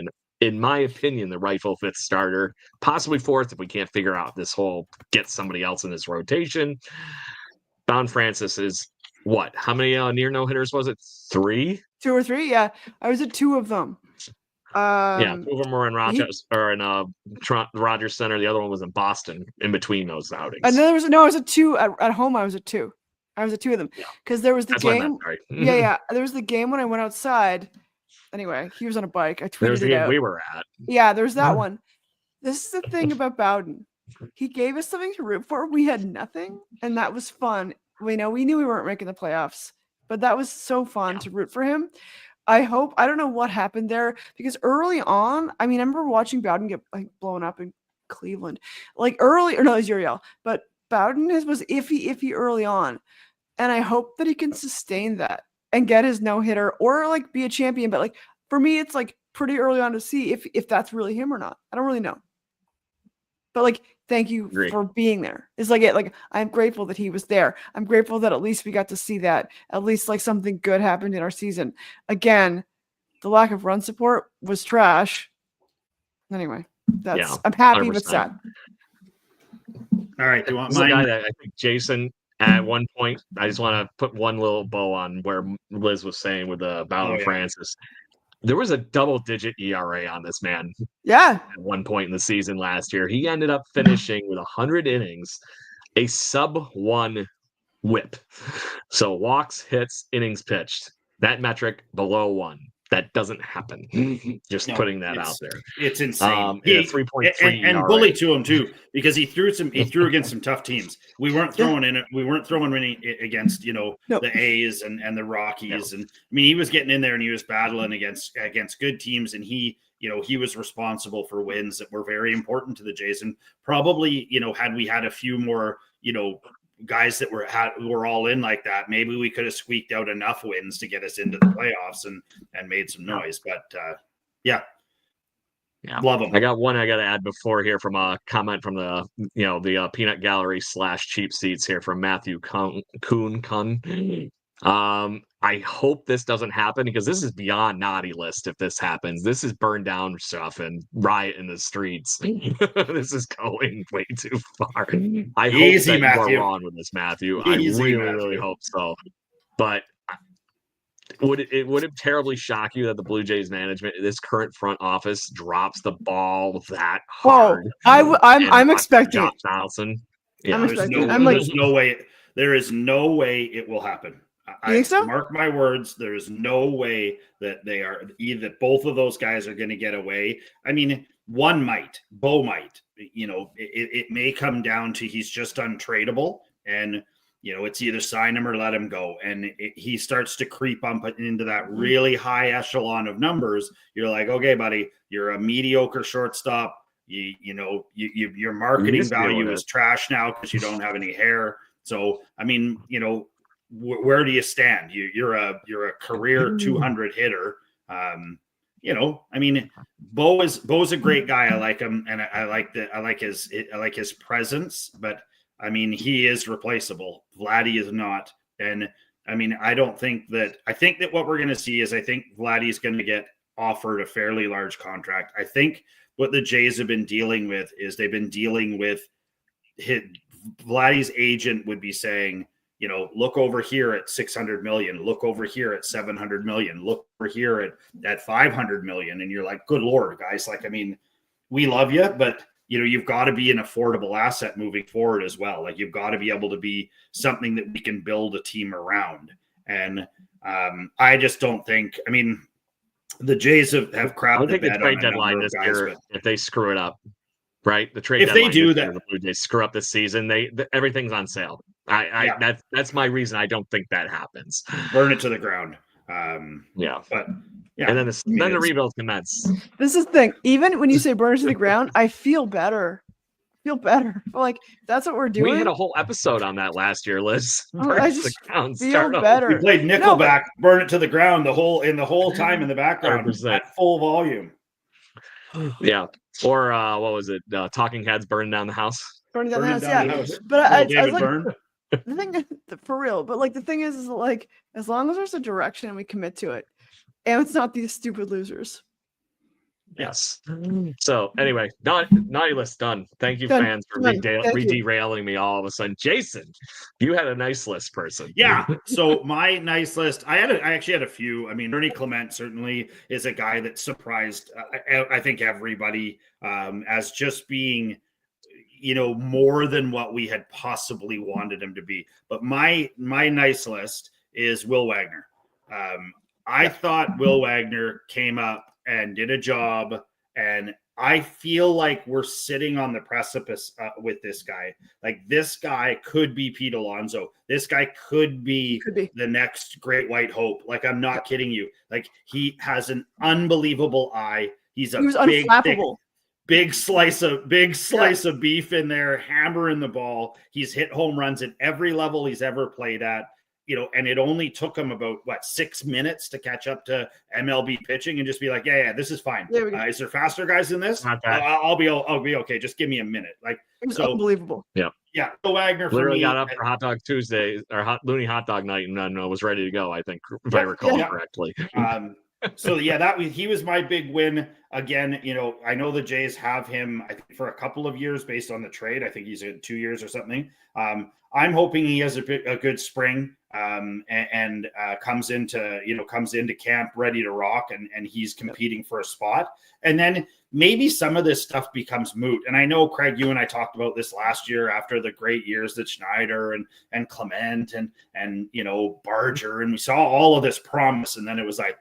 in my opinion, the rightful fifth starter, possibly fourth if we can't figure out this whole get somebody else in this rotation. Bowden Francis is what? How many near no hitters was it? 3? 2 or 3? Yeah, I was at 2 of them. Yeah, 2 of them were in Rochester or in Rogers Center. The other one was in Boston. In between those outings, and then I was at 2 at home. I was at 2. I was at 2 of them because there was the game. Yeah. There was the game when I went outside. Anyway, he was on a bike. I tweeted There's the it game out. we were at. Yeah, there's that one. This is the thing about Bowden. He gave us something to root for. We had nothing, and that was fun. We knew we weren't making the playoffs, but that was so fun to root for him. I don't know what happened there, because early on, I mean, I remember watching Bowden get like blown up in Cleveland, like early, or no, it was Uriel, but Bowden was iffy early on. And I hope that he can sustain that and get his no-hitter or like be a champion. But like for me, it's like pretty early on to see if that's really him or not. I don't really know. But like, thank you for being there. It's like like I'm grateful that he was there. I'm grateful that at least we got to see that. At least like something good happened in our season. Again, the lack of run support was trash. Anyway, I'm happy 100%. But sad. All right, do you want mine? Guy that I think Jason at one point, I just want to put one little bow on where Liz was saying with Bowden Francis. There was a double-digit ERA on this man. Yeah. At one point in the season last year, he ended up finishing with 100 innings, a sub-1 WHIP. So walks, hits, innings pitched. That metric below 1. That doesn't happen. Just putting that out there. It's insane. 3.3 and bully to him too, because he threw against some tough teams. We weren't throwing any against the A's and the Rockies, and I mean he was getting in there and he was battling against good teams, and he was responsible for wins that were very important to the Jays. And probably had we had a few more guys that were all in like that, maybe we could have squeaked out enough wins to get us into the playoffs and made some noise. But love them. I got one I got to add before here from a comment from the peanut gallery / cheap seats here from Matthew Kuhn. I hope this doesn't happen, because this is beyond naughty list. If this happens, this is burn down stuff and riot in the streets. This is going way too far. I hope that Matthew. You are wrong with this, Matthew. Easy, I really hope so. But would it terribly shock you that the Blue Jays management, this current front office, drops the ball that hard? I'm expecting Josh Donaldson. Yeah, there's no way. There is no way it will happen. You think so? Mark my words. There is no way that both of those guys are going to get away. I mean, one might, Bo might. It may come down to he's just untradeable, and it's either sign him or let him go. And he starts to creep up into that really high echelon of numbers. You're like, okay, buddy, you're a mediocre shortstop. Your marketing value is trash now because you don't have any hair. So, I mean, where do you stand? You're a career 200 hitter. I mean, Bo's a great guy. I like him, and I like his presence. But I mean, he is replaceable. Vladdy is not. And I mean, I think that what we're going to see is Vladdy's going to get offered a fairly large contract. I think what the Jays have been dealing with is they've been dealing with Vladdy's agent would be saying, look over here at 600 million, look over here at 700 million, look over here at 500 million. And you're like, good Lord, guys. Like, I mean, we love you, but you've got to be an affordable asset moving forward as well. Like, you've got to be able to be something that we can build a team around. And I just don't think, I mean, the Jays have crapped. I don't think the trade deadline this year, if they screw it up, right? The trade if deadline they do that, year, the Blue Jays screw up this season, everything's on sale. That's my reason I don't think that happens. Burn it to the ground. Yeah, but yeah, and then the rebuild commence. This is the thing. Even when you say burn it to the ground, I feel better. Like, that's what we're doing. We had a whole episode on that last year, Liz. I just feel better. We played Nickelback, burn it to the ground the whole time in the background 100%. At full volume. Yeah. Or what was it? Talking Heads burning down the house. Burning down the house, yeah. But I was like, Byrne. The thing for real, but like the thing is like, as long as there's a direction and we commit to it, and it's not these stupid losers. Yes. So anyway, naughty list done. Thank you, fans, for derailing me all of a sudden. Jason, you had a nice list, person. Yeah. So my nice list, I actually had a few. I mean, Ernie Clement certainly is a guy that surprised, I think, everybody as just being, more than what we had possibly wanted him to be. But my nice list is Will Wagner. I thought Will Wagner came up and did a job, and I feel like we're sitting on the precipice with this guy. Like, this guy could be Pete Alonso. This guy could be the next great white hope. Like, I'm not kidding you. Like, he has an unbelievable eye. He was unflappable. Big slice of beef in there, hammering the ball. He's hit home runs at every level he's ever played at. And it only took him about 6 minutes to catch up to MLB pitching and just be like, yeah, this is fine. Is there faster guys than this? I'll be okay. Just give me a minute. Like, it was unbelievable. Yeah. Yeah. Bill Wagner literally got up for Hot Dog Tuesday or Looney Hot Dog Night and was ready to go, I think, if I recall correctly. So yeah, he was my big win. Again, I know the Jays have him, I think, for a couple of years based on the trade. I think he's in 2 years or something. I'm hoping he has a good spring and comes into camp ready to rock and he's competing for a spot. And then maybe some of this stuff becomes moot. And I know, Craig, you and I talked about this last year after the great years that Schneider and Clement and Barger, and we saw all of this promise, and then it was like,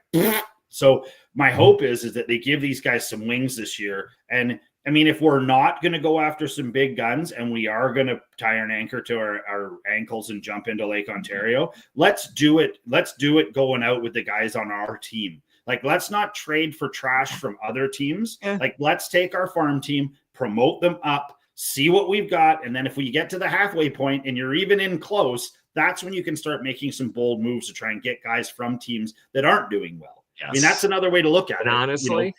so my hope is that they give these guys some wings this year. And I mean, if we're not going to go after some big guns and we are going to tie an anchor to our ankles and jump into Lake Ontario, let's do it. Let's do it going out with the guys on our team. Like, let's not trade for trash from other teams. Yeah. Like, let's take our farm team, promote them up, see what we've got. And then if we get to the halfway point and you're even in close, that's when you can start making some bold moves to try and get guys from teams that aren't doing well. Yes. I mean, that's another way to look at it. Honestly,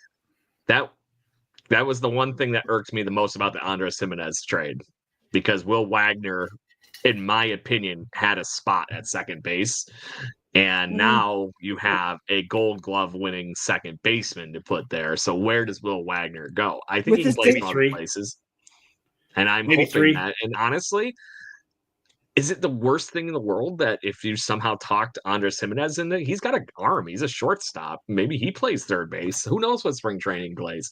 that was the one thing that irked me the most about the Andres Gimenez trade, because Will Wagner, in my opinion, had a spot at second base. And now you have a Gold Glove winning second baseman to put there. So where does Will Wagner go? I think he can play in other places. And I'm hoping that. And honestly, is it the worst thing in the world that if you somehow talked Andres Gimenez into, he's got an arm, he's a shortstop, maybe he plays third base. Who knows what spring training plays?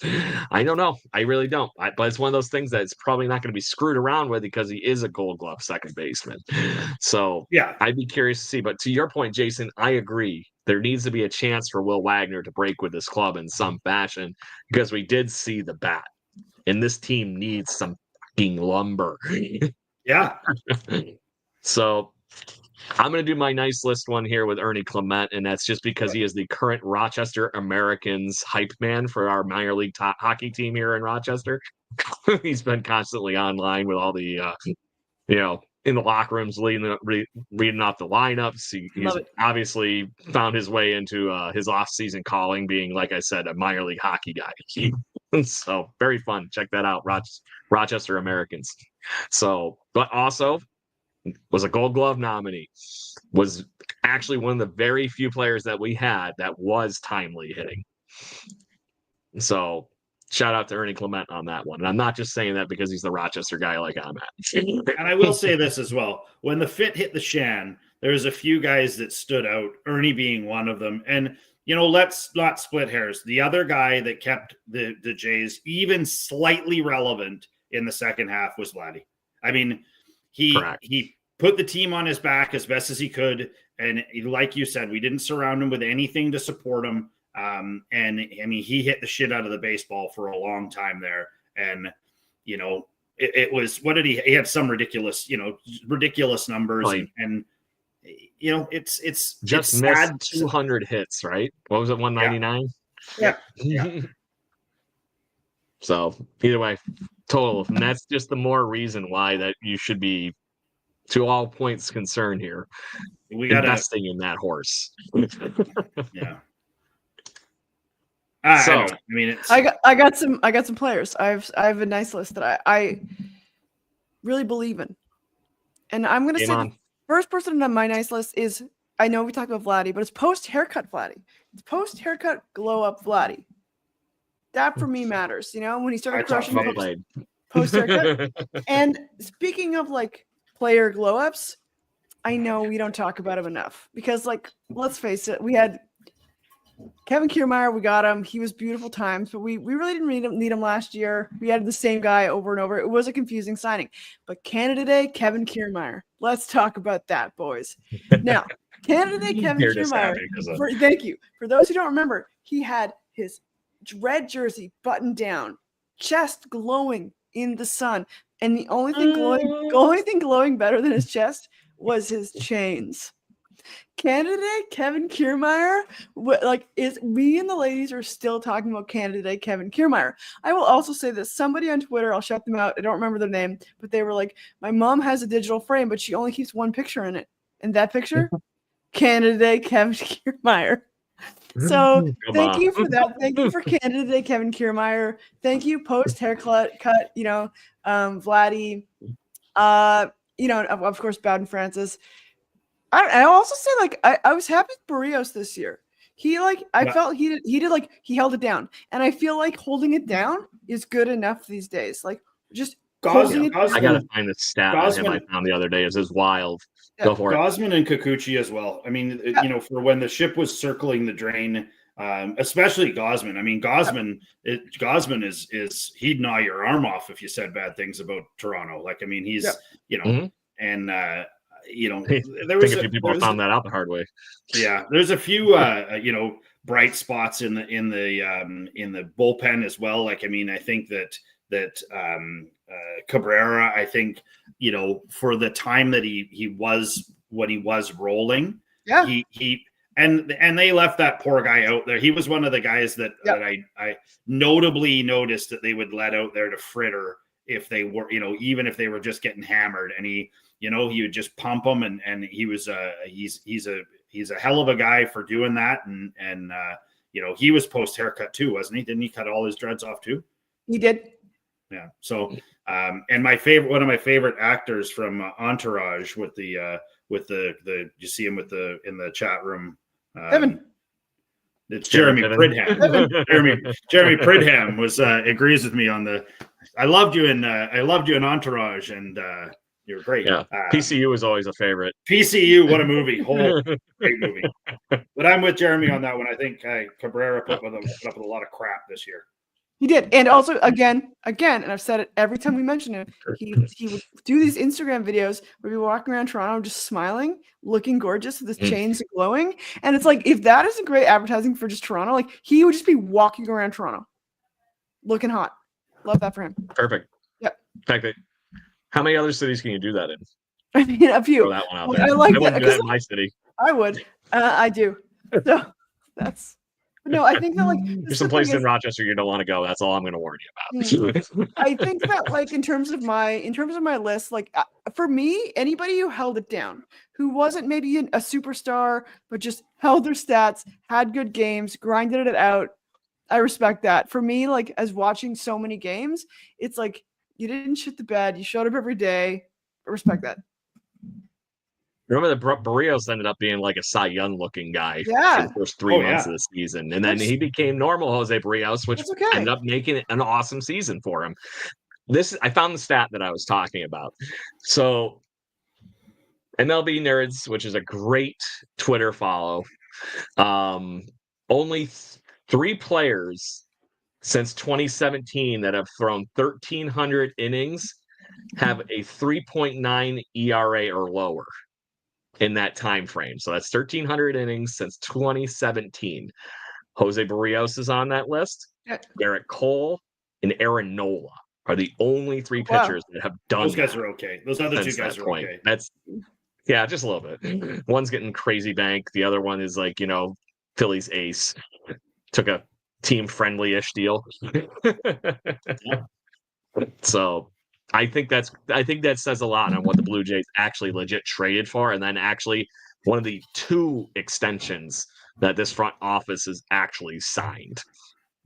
I don't know. I really don't. But it's one of those things that it's probably not going to be screwed around with because he is a Gold Glove second baseman. So yeah, I'd be curious to see. But to your point, Jason, I agree. There needs to be a chance for Will Wagner to break with this club in some fashion, because we did see the bat, and this team needs some fucking lumber. Yeah. So I'm going to do my nice list one here with Ernie Clement, and that's just because he is the current Rochester Americans hype man for our minor league hockey team here in Rochester. He's been constantly online with all the, in the locker rooms reading off the lineups. He's obviously found his way into his off-season calling, being, like I said, a minor league hockey guy. So very fun. Check that out, Rochester Americans. So, but also was a Gold Glove nominee, was actually one of the very few players that we had that was timely hitting. So shout out to Ernie Clement on that one. And I'm not just saying that because he's the Rochester guy like I'm at. And I will say this as well. When the fit hit the Shan, there's a few guys that stood out, Ernie being one of them. And, let's not split hairs. The other guy that kept the Jays even slightly relevant in the second half was Vladdy. I mean, he put the team on his back as best as he could. And like you said, we didn't surround him with anything to support him. And I mean, he hit the shit out of the baseball for a long time there. And, it was, what did he had some ridiculous numbers. Right. And it's just it's missed sad. 200 hits, right? What was it? 199. Yeah. So either way, total. And that's just the more reason why that you should be, to all points concerned here, investing in that horse. Yeah. So I mean, I got some players. I have a nice list that I really believe in, and I'm gonna say the first person on my nice list is, I know we talked about Vladdy, but it's post haircut Vladdy. It's post haircut glow up Vladdy. That for me matters. When he started crushing post haircut. And speaking of like player glow ups, I know we don't talk about him enough because, like, let's face it, we had Kevin Kiermaier, we got him. He was beautiful times, but we really didn't need him last year. We had the same guy over and over. It was a confusing signing. But Canada Day, Kevin Kiermaier. Let's talk about that, boys. Now, Canada Day, Kevin Kiermaier. Thank you. For those who don't remember, he had his red jersey buttoned down, chest glowing in the sun, and the only thing glowing better than his chest was his chains. Canada Day, Kevin Kiermaier, is me and the ladies are still talking about Canada Day, Kevin Kiermaier. I will also say this. Somebody on Twitter, I'll shout them out. I don't remember their name, but they were like, my mom has a digital frame, but she only keeps one picture in it. And that picture, Canada Day, Kevin Kiermaier. So thank you for that. Thank you for Canada Day, Kevin Kiermaier. Thank you, post haircut, Vladdy, of course, Bowden Francis. I also say, I was happy with Barrios this year. He felt he held it down, and I feel like holding it down is good enough these days. Like, just holding it down. I gotta find the stat on him I found the other day. Is wild. Yeah. Go for it. Gosman and Kikuchi as well. I mean, for when the ship was circling the drain, especially Gosman. I mean, Gosman is he'd gnaw your arm off if you said bad things about Toronto. Like, I mean, he's and. There was a few people found that out the hard way. Yeah, there's a few bright spots in the bullpen as well. Like, I mean, I think that Cabrera, I think, for the time that he was when he was rolling, he and they left that poor guy out there. He was one of the guys that I notably noticed that they would let out there to fritter if they were, even if they were just getting hammered, and he would just pump them, and he was he's a hell of a guy for doing that, and he was post haircut too, wasn't he? Didn't he cut all his dreads off too? He did. Yeah. So, and one of my favorite actors from Entourage with the you see him in the chat room. Evan. It's Jeremy Pridham. Jeremy Pridham agrees with me on the. I loved you in Entourage, and you're great. Yeah, PCU is always a favorite. PCU, what a movie! Great movie. But I'm with Jeremy on that one. I think Cabrera put up with a lot of crap this year. He did, and also again, and I've said it every time we mention him. He would do these Instagram videos where we walking around Toronto just smiling, looking gorgeous with his chains glowing, and it's like, if that isn't great advertising for just Toronto, like, he would just be walking around Toronto, looking hot. Love that for him. Perfect. Yep. Perfect. How many other cities can you do that in? I mean, a few. Throw that one out there. I like I wouldn't that do that in my city. I would. I do. So that's. No, I think that, like, there's some places in Rochester you don't want to go. That's all I'm going to warn you about. I think that, like, in terms of my list, like, for me, anybody who held it down, who wasn't maybe a superstar, but just held their stats, had good games, grinded it out, I respect that. For me, like, as watching so many games, it's like, you didn't shit the bed, you showed up every day. I respect that. Remember that Barrios ended up being like a Cy Young looking guy for Yeah, the first 3 months yeah. of the season. And then he became normal Jose Barrios, which that's okay. ended up making it an awesome season for him. I found the stat that I was talking about. So MLB Nerds, which is a great Twitter follow, only 3 players since 2017 that have thrown 1,300 innings have a 3.9 ERA or lower in that time frame. So that's 1,300 innings since 2017. Jose Barrios is on that list. Yeah. Garrett Cole and Aaron Nola are the only 3 pitchers that have done Those guys that are okay. Those other 2 since guys that are point. okay. That's just a little bit. One's getting crazy bank. The other one is like, Philly's ace. Took a team friendly-ish deal. So I think that says a lot on what the Blue Jays actually legit traded for, and then actually one of the 2 extensions that this front office has actually signed.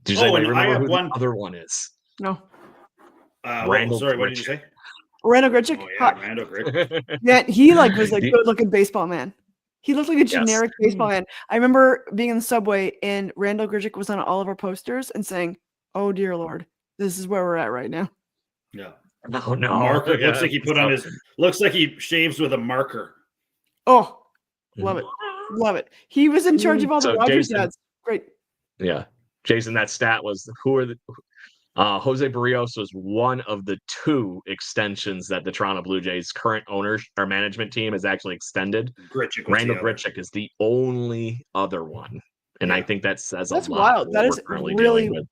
Does anybody and I remember have who one. the other one is? No. Randall Sorry, what did you say? Randall Grichuk. Oh yeah, Randall Grichuk. Yeah, he was a good looking baseball man. He looked like a generic baseball man. I remember being in the subway and Randall Grichuk was on all of our posters and saying, "Oh dear Lord, this is where we're at right now." Yeah. Oh no. Marker. Looks like he put on his. Looks like he shaves with a marker. Oh, love it, love it. He was in charge of all the So Rogers Jason- dads. Great. Yeah. Jason, that stat was Jose Barrios was one of the 2 extensions that the Toronto Blue Jays current owners or management team has actually extended. Grichuk was Randall the other. Grichuk is the only other one. And I think that says That's a lot. wild. That is really,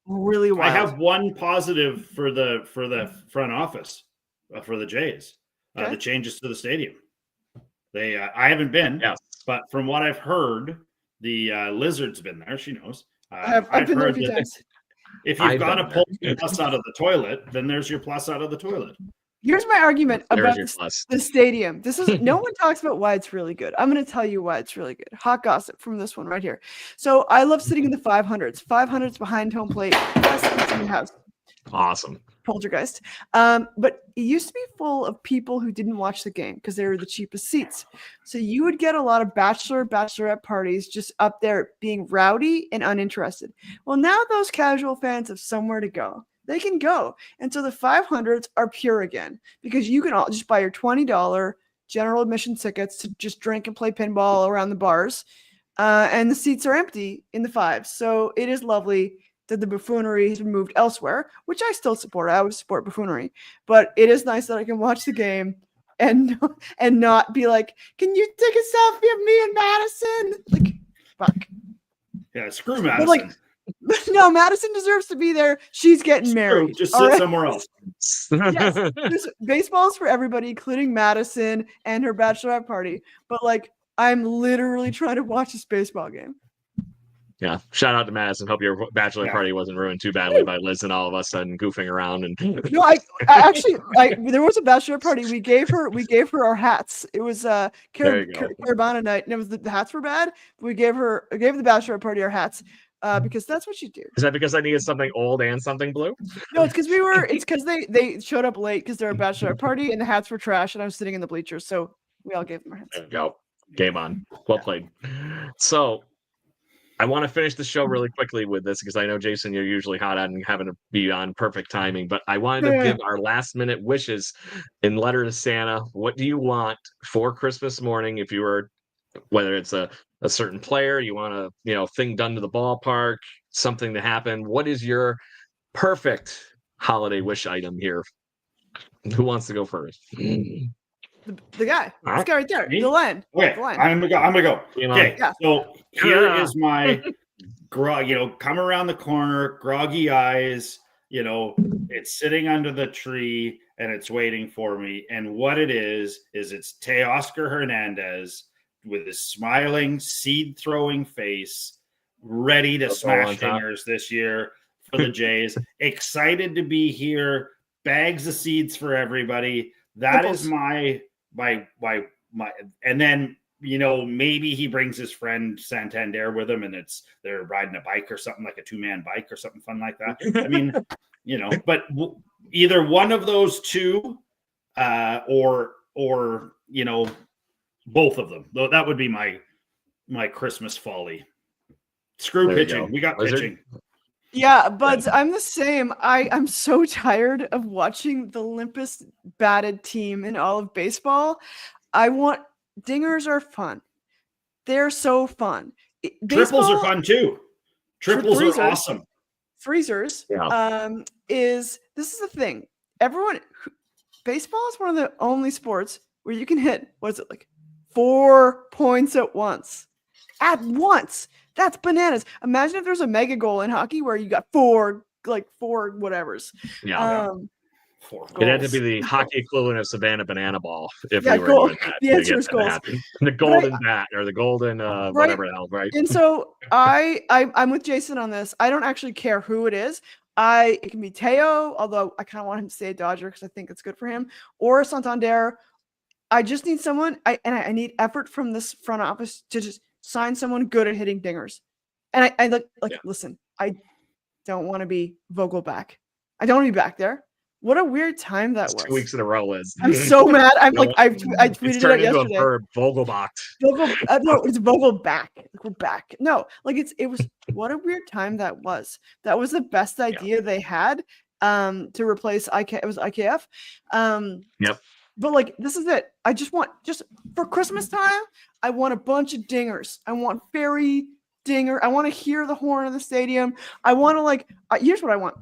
really wild. I have one positive for the front office for the Jays. Okay. The changes to the stadium. They I haven't been, but from what I've heard, the Lizard's been there. She knows. I've been there a few times. If you've got to pull the plus out of the toilet, then there's your plus out of the toilet. Here's my argument about the stadium. This is no one talks about why it's really good. I'm going to tell you why it's really good. Hot gossip from this one right here. So I love sitting in the 500s. 500s behind home plate. Best seats in the house. Awesome. Poltergeist. But it used to be full of people who didn't watch the game because they were the cheapest seats. So you would get a lot of bachelorette parties just up there being rowdy and uninterested. Well, now those casual fans have somewhere to go. They can go. And so the 500s are pure again because you can all just buy your $20 general admission tickets to just drink and play pinball around the bars. And the seats are empty in the 5s. So it is lovely that the buffoonery has been moved elsewhere, which I still support. I would support buffoonery, but it is nice that I can watch the game and not be like, "Can you take a selfie of me and Madison?" Like, fuck. Yeah, screw Madison. But like, no, Madison deserves to be there. She's getting married. Just sit somewhere else. Yes, baseball's for everybody, including Madison and her bachelorette party. But like, I'm literally trying to watch this baseball game. Yeah. Shout out to Madison. Hope your bachelor party wasn't ruined too badly by Liz and all of us sudden goofing around. And no, I actually there was a bachelor party. We gave her our hats. It was Caravana night, and it was the hats were bad. We gave the bachelor party our hats because that's what you do. Is that because I needed something old and something blue? No, it's because they showed up late because they're a bachelor party and the hats were trash, and I was sitting in the bleachers, so we all gave them our hats. There you go. Game on. Well played. So I want to finish the show really quickly with this because I know, Jason, you're usually hot on having to be on perfect timing, but I wanted to give our last minute wishes in letter to Santa. What do you want for Christmas morning? If you were, whether it's a certain player, you want a thing done to the ballpark, something to happen. What is your perfect holiday wish item here? Who wants to go first? The guy. This guy right there. Me? The lion. Okay, the lion. I'm gonna go. Okay, Yeah. so here is my come around the corner, groggy eyes. It's sitting under the tree and it's waiting for me. And what it is it's Teoscar Hernandez with his smiling, seed-throwing face, ready to smash fingers this year for the Jays. Excited to be here. Bags of seeds for everybody. That is my and then maybe he brings his friend Santander with him and they're riding a bike or something, like a 2-man bike or something fun like that. I mean, but either one of those two or Both of them. Though that would be my Christmas folly. Screw pitching. We got Wizard? pitching. Yeah, Buds, I'm the same. I'm so tired of watching the limpest batted team in all of baseball. Dingers are fun. They're so fun. Triples are fun too. Triples are awesome. Freezers. Yeah. This is the thing. Baseball is one of the only sports where you can hit, what is it, like 4 points at once. At once. That's bananas. Imagine if there's a mega goal in hockey where you got four whatevers. Yeah. It had to be the hockey equivalent of Savannah Banana Ball if we were doing that. The answer is goals. The golden bat or the golden whatever the hell, right? And so I'm with Jason on this. I don't actually care who it is. It can be Teo, although I kind of want him to stay a Dodger because I think it's good for him, or Santander. I just need someone. I need effort from this front office to just sign someone good at hitting dingers. And listen, I don't want to be Vogelback. I don't want to be back there. What a weird time that was. 2 weeks in a row, Liz. I'm so mad. I tweeted it yesterday. Verb, Vogelbach. No, it's Vogelback. We're back. No, it was what a weird time that was. That was the best idea they had to replace It was IKF. Yep. But this is it. I just for Christmas time, I want a bunch of dingers. I want fairy dinger. I want to hear the horn in the stadium. I want to here's what I want.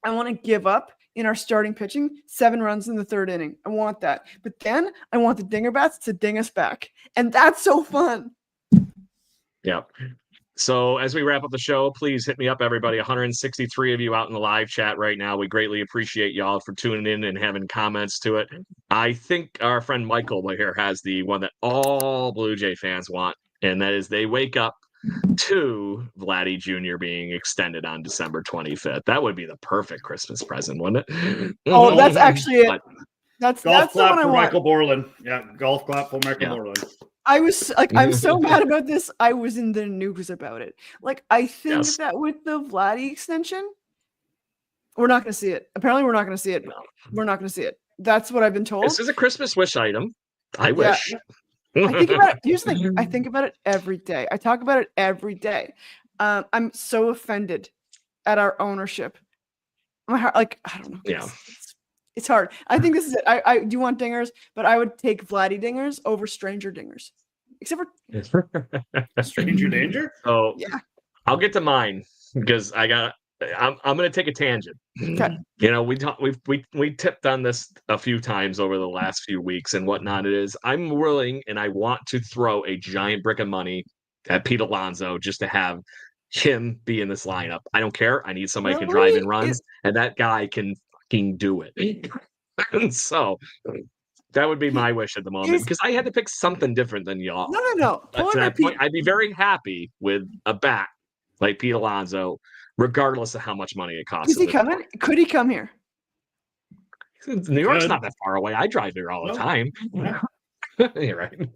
I want to give up in our starting pitching 7 runs in the 3rd inning. I want that. But then I want the dinger bats to ding us back. And that's so fun. Yeah. So as we wrap up the show, please hit me up, everybody. 163 of you out in the live chat right now. We greatly appreciate y'all for tuning in and having comments to it. I think our friend Michael here has the one that all Blue Jay fans want, and that is they wake up to Vladdy Jr. being extended on December 25th. That would be the perfect Christmas present, wouldn't it? Oh, that's actually it. That's golf clap the one I for want. Michael Borland. Yeah, golf clap for Michael Borland. I was I'm so mad about this. I was in the news about it. I think that with the Vladdy extension, we're not going to see it. Apparently, we're not going to see it. No. We're not going to see it. That's what I've been told. This is a Christmas wish item. I wish. I think about it. Here's the thing. I think about it every day. I talk about it every day. I'm so offended at our ownership. My heart, I don't know. Yeah. It's hard. I think this is it. I do want dingers, but I would take Vladdy dingers over stranger dingers. Except for stranger danger. Oh yeah. I'll get to mine because I'm going to take a tangent. Okay. We tipped on this a few times over the last few weeks and whatnot. It is I'm willing and I want to throw a giant brick of money at Pete Alonso just to have him be in this lineup. I don't care. I need somebody who can drive in runs, and that guy can fucking do it. And so that would be my wish at the moment because I had to pick something different than y'all. No. To that point, I'd be very happy with a bat like Pete Alonso, regardless of how much money it costs. Is he coming? Could he come here? New York's not that far away. I drive there all the time. You're right.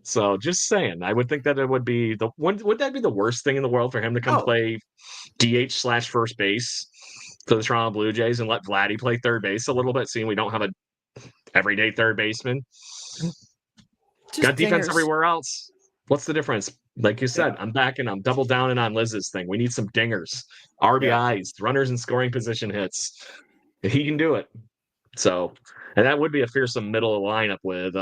So just saying, I would think that it would be would that be the worst thing in the world for him to come play DH/first base for the Toronto Blue Jays and let Vladdy play third base a little bit, seeing we don't have a everyday third baseman. Got defense everywhere else. What's the difference? Like you said, I'm double downing on Liz's thing. We need some dingers, RBIs, runners in scoring position hits. He can do it. So, and that would be a fearsome middle of the lineup with,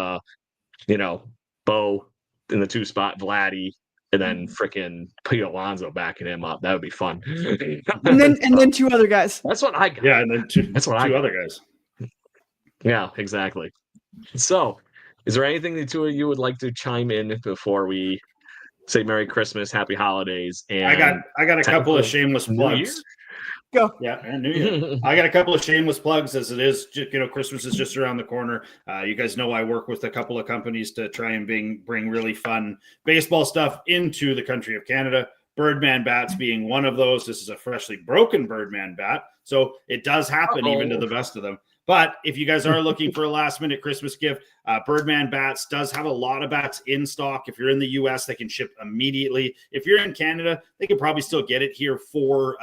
Bo in the 2 spot, Vladdy, and then freaking Pete Alonso backing him up. That would be fun. and then 2 other guys. That's what I got. Yeah, and then two other guys. Yeah, exactly. So, is there anything the 2 of you would like to chime in before we say Merry Christmas, Happy Holidays? And I got a couple of shameless plugs. Go. Yeah, and New Year. I got a couple of shameless plugs as it is. Christmas is just around the corner. You guys know I work with a couple of companies to try and bring really fun baseball stuff into the country of Canada. Birdman bats being one of those. This is a freshly broken Birdman bat, so it does happen even to the best of them. But if you guys are looking for a last-minute Christmas gift, Birdman Bats does have a lot of bats in stock. If you're in the U.S., they can ship immediately. If you're in Canada, they can probably still get it here for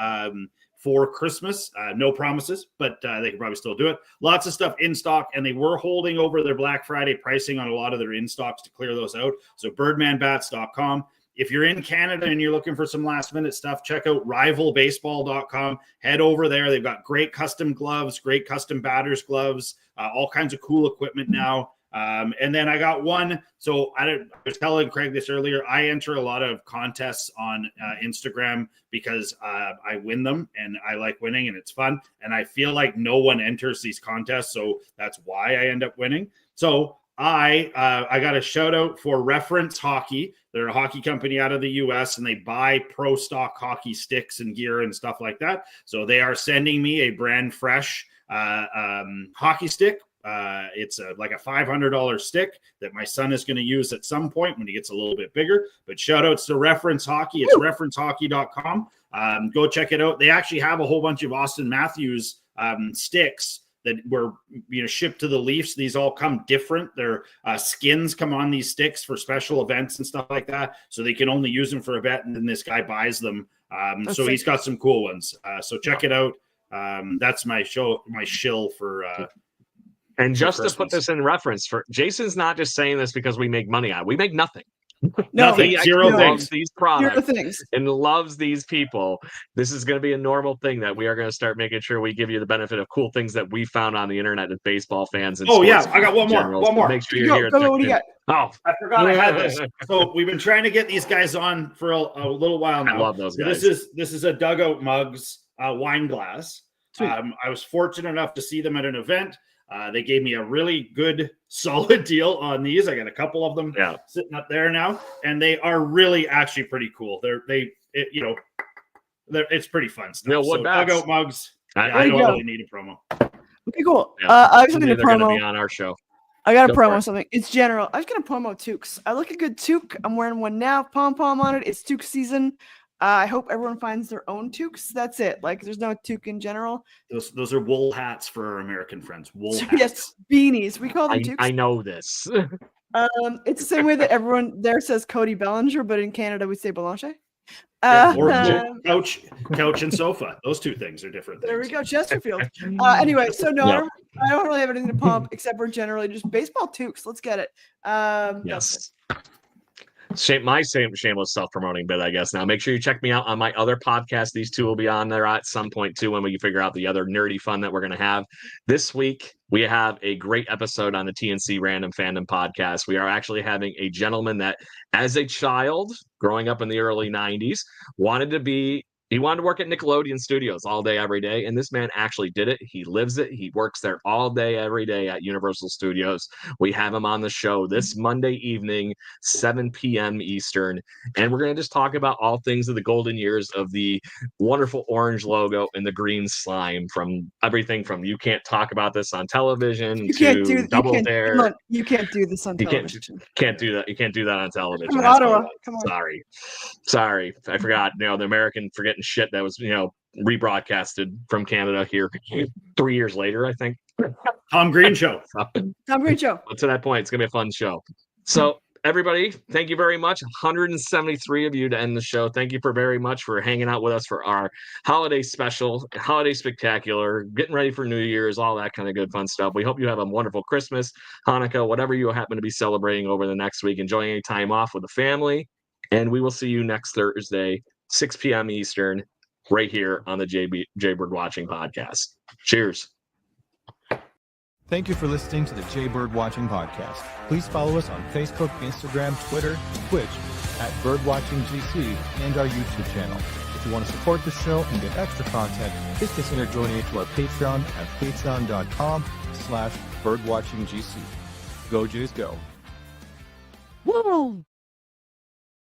for Christmas. No promises, but they can probably still do it. Lots of stuff in stock, and they were holding over their Black Friday pricing on a lot of their in stocks to clear those out. So birdmanbats.com. If you're in Canada and you're looking for some last minute stuff, check out rivalbaseball.com. Head over there. They've got great custom gloves, great custom batters gloves, all kinds of cool equipment now. And then I got one. So I was telling Craig this earlier. I enter a lot of contests on Instagram because I win them and I like winning and it's fun. And I feel like no one enters these contests. So that's why I end up winning. So I got a shout out for Reference Hockey. They're a hockey company out of the US and they buy pro stock hockey sticks and gear and stuff like that. So they are sending me a brand fresh hockey stick. It's like a $500 stick that my son is going to use at some point when he gets a little bit bigger. But shout outs to Reference Hockey. It's referencehockey.com. Go check it out. They actually have a whole bunch of Austin Matthews sticks that were shipped to the Leafs. These all come different. Their skins come on these sticks for special events and stuff like that. So they can only use them for a bet. And then this guy buys them. So he's got some cool ones. So check it out. That's my shill for and just Christmas. to put this in reference, for Jason's not just saying this because we make money on it. We make nothing. Nothing. He Zero loves things. these products things. and loves these people. This is going to be a normal thing that we are going to start making sure we give you the benefit of cool things that we found on the internet as baseball fans. And yeah, I got one more. Make sure you're here. Go, what do you got? Oh, I forgot I had this. So we've been trying to get these guys on for a little while now. I love those guys. This is a Dugout Mugs wine glass. I was fortunate enough to see them at an event. They gave me a really good, solid deal on these. I got a couple of them sitting up there now, and they are really actually pretty cool. It's pretty fun stuff. So Dugout Mugs. I don't really need a promo. Okay, cool. Yeah. I was going to promo. Be on our show. I got to promo something. It's general. I was going to promo toques. I look a good toque. I'm wearing one now. Pom pom on it. It's toque season. I hope everyone finds their own toques. That's it. Like, there's no toque in general. Those are wool hats for our American friends. Wool hats. Yes, beanies. We call them toques. I know this. It's the same way that everyone there says Cody Bellinger, but in Canada we say Bellinger. Or couch and sofa. Those two things are different things. There we go, Chesterfield. Anyway, so no, I don't really have anything to pump except for generally just baseball toques. Let's get it. Yes. My shameless self-promoting bit, I guess. Now, make sure you check me out on my other podcast. These two will be on there at some point, too, when we figure out the other nerdy fun that we're going to have. This week, we have a great episode on the TNC Random Fandom podcast. We are actually having a gentleman that, as a child, growing up in the early 90s, wanted to work at Nickelodeon Studios all day, every day. And this man actually did it. He lives it. He works there all day, every day at Universal Studios. We have him on the show this Monday evening, 7 p.m. Eastern. And we're going to just talk about all things of the golden years of the wonderful orange logo and the green slime, from everything from You Can't Talk About This on Television to Double Dare. You can't do this on television. Can't do that. You can't do that on television. Come on, Ottawa. Come on. Sorry. I forgot. The American forgetting shit that was rebroadcasted from Canada here 3 years later, I think. Tom Green Show. But to that point, it's gonna be a fun show. So everybody, thank you very much. 173 of you to end the show. Thank you very much for hanging out with us for our holiday special, holiday spectacular, getting ready for New Year's, all that kind of good fun stuff. We hope you have a wonderful Christmas, Hanukkah, whatever you happen to be celebrating over the next week. Enjoying any time off with the family, and we will see you next Thursday, 6 p.m. Eastern, right here on the Jaybird Watching Podcast. Cheers. Thank you for listening to the Jaybird Watching Podcast. Please follow us on Facebook, Instagram, Twitter, Twitch at BirdwatchingGC, and our YouTube channel. If you want to support the show and get extra content, please consider donating to our Patreon at patreon.com/birdwatchinggc. Go Jays, go. Whoa!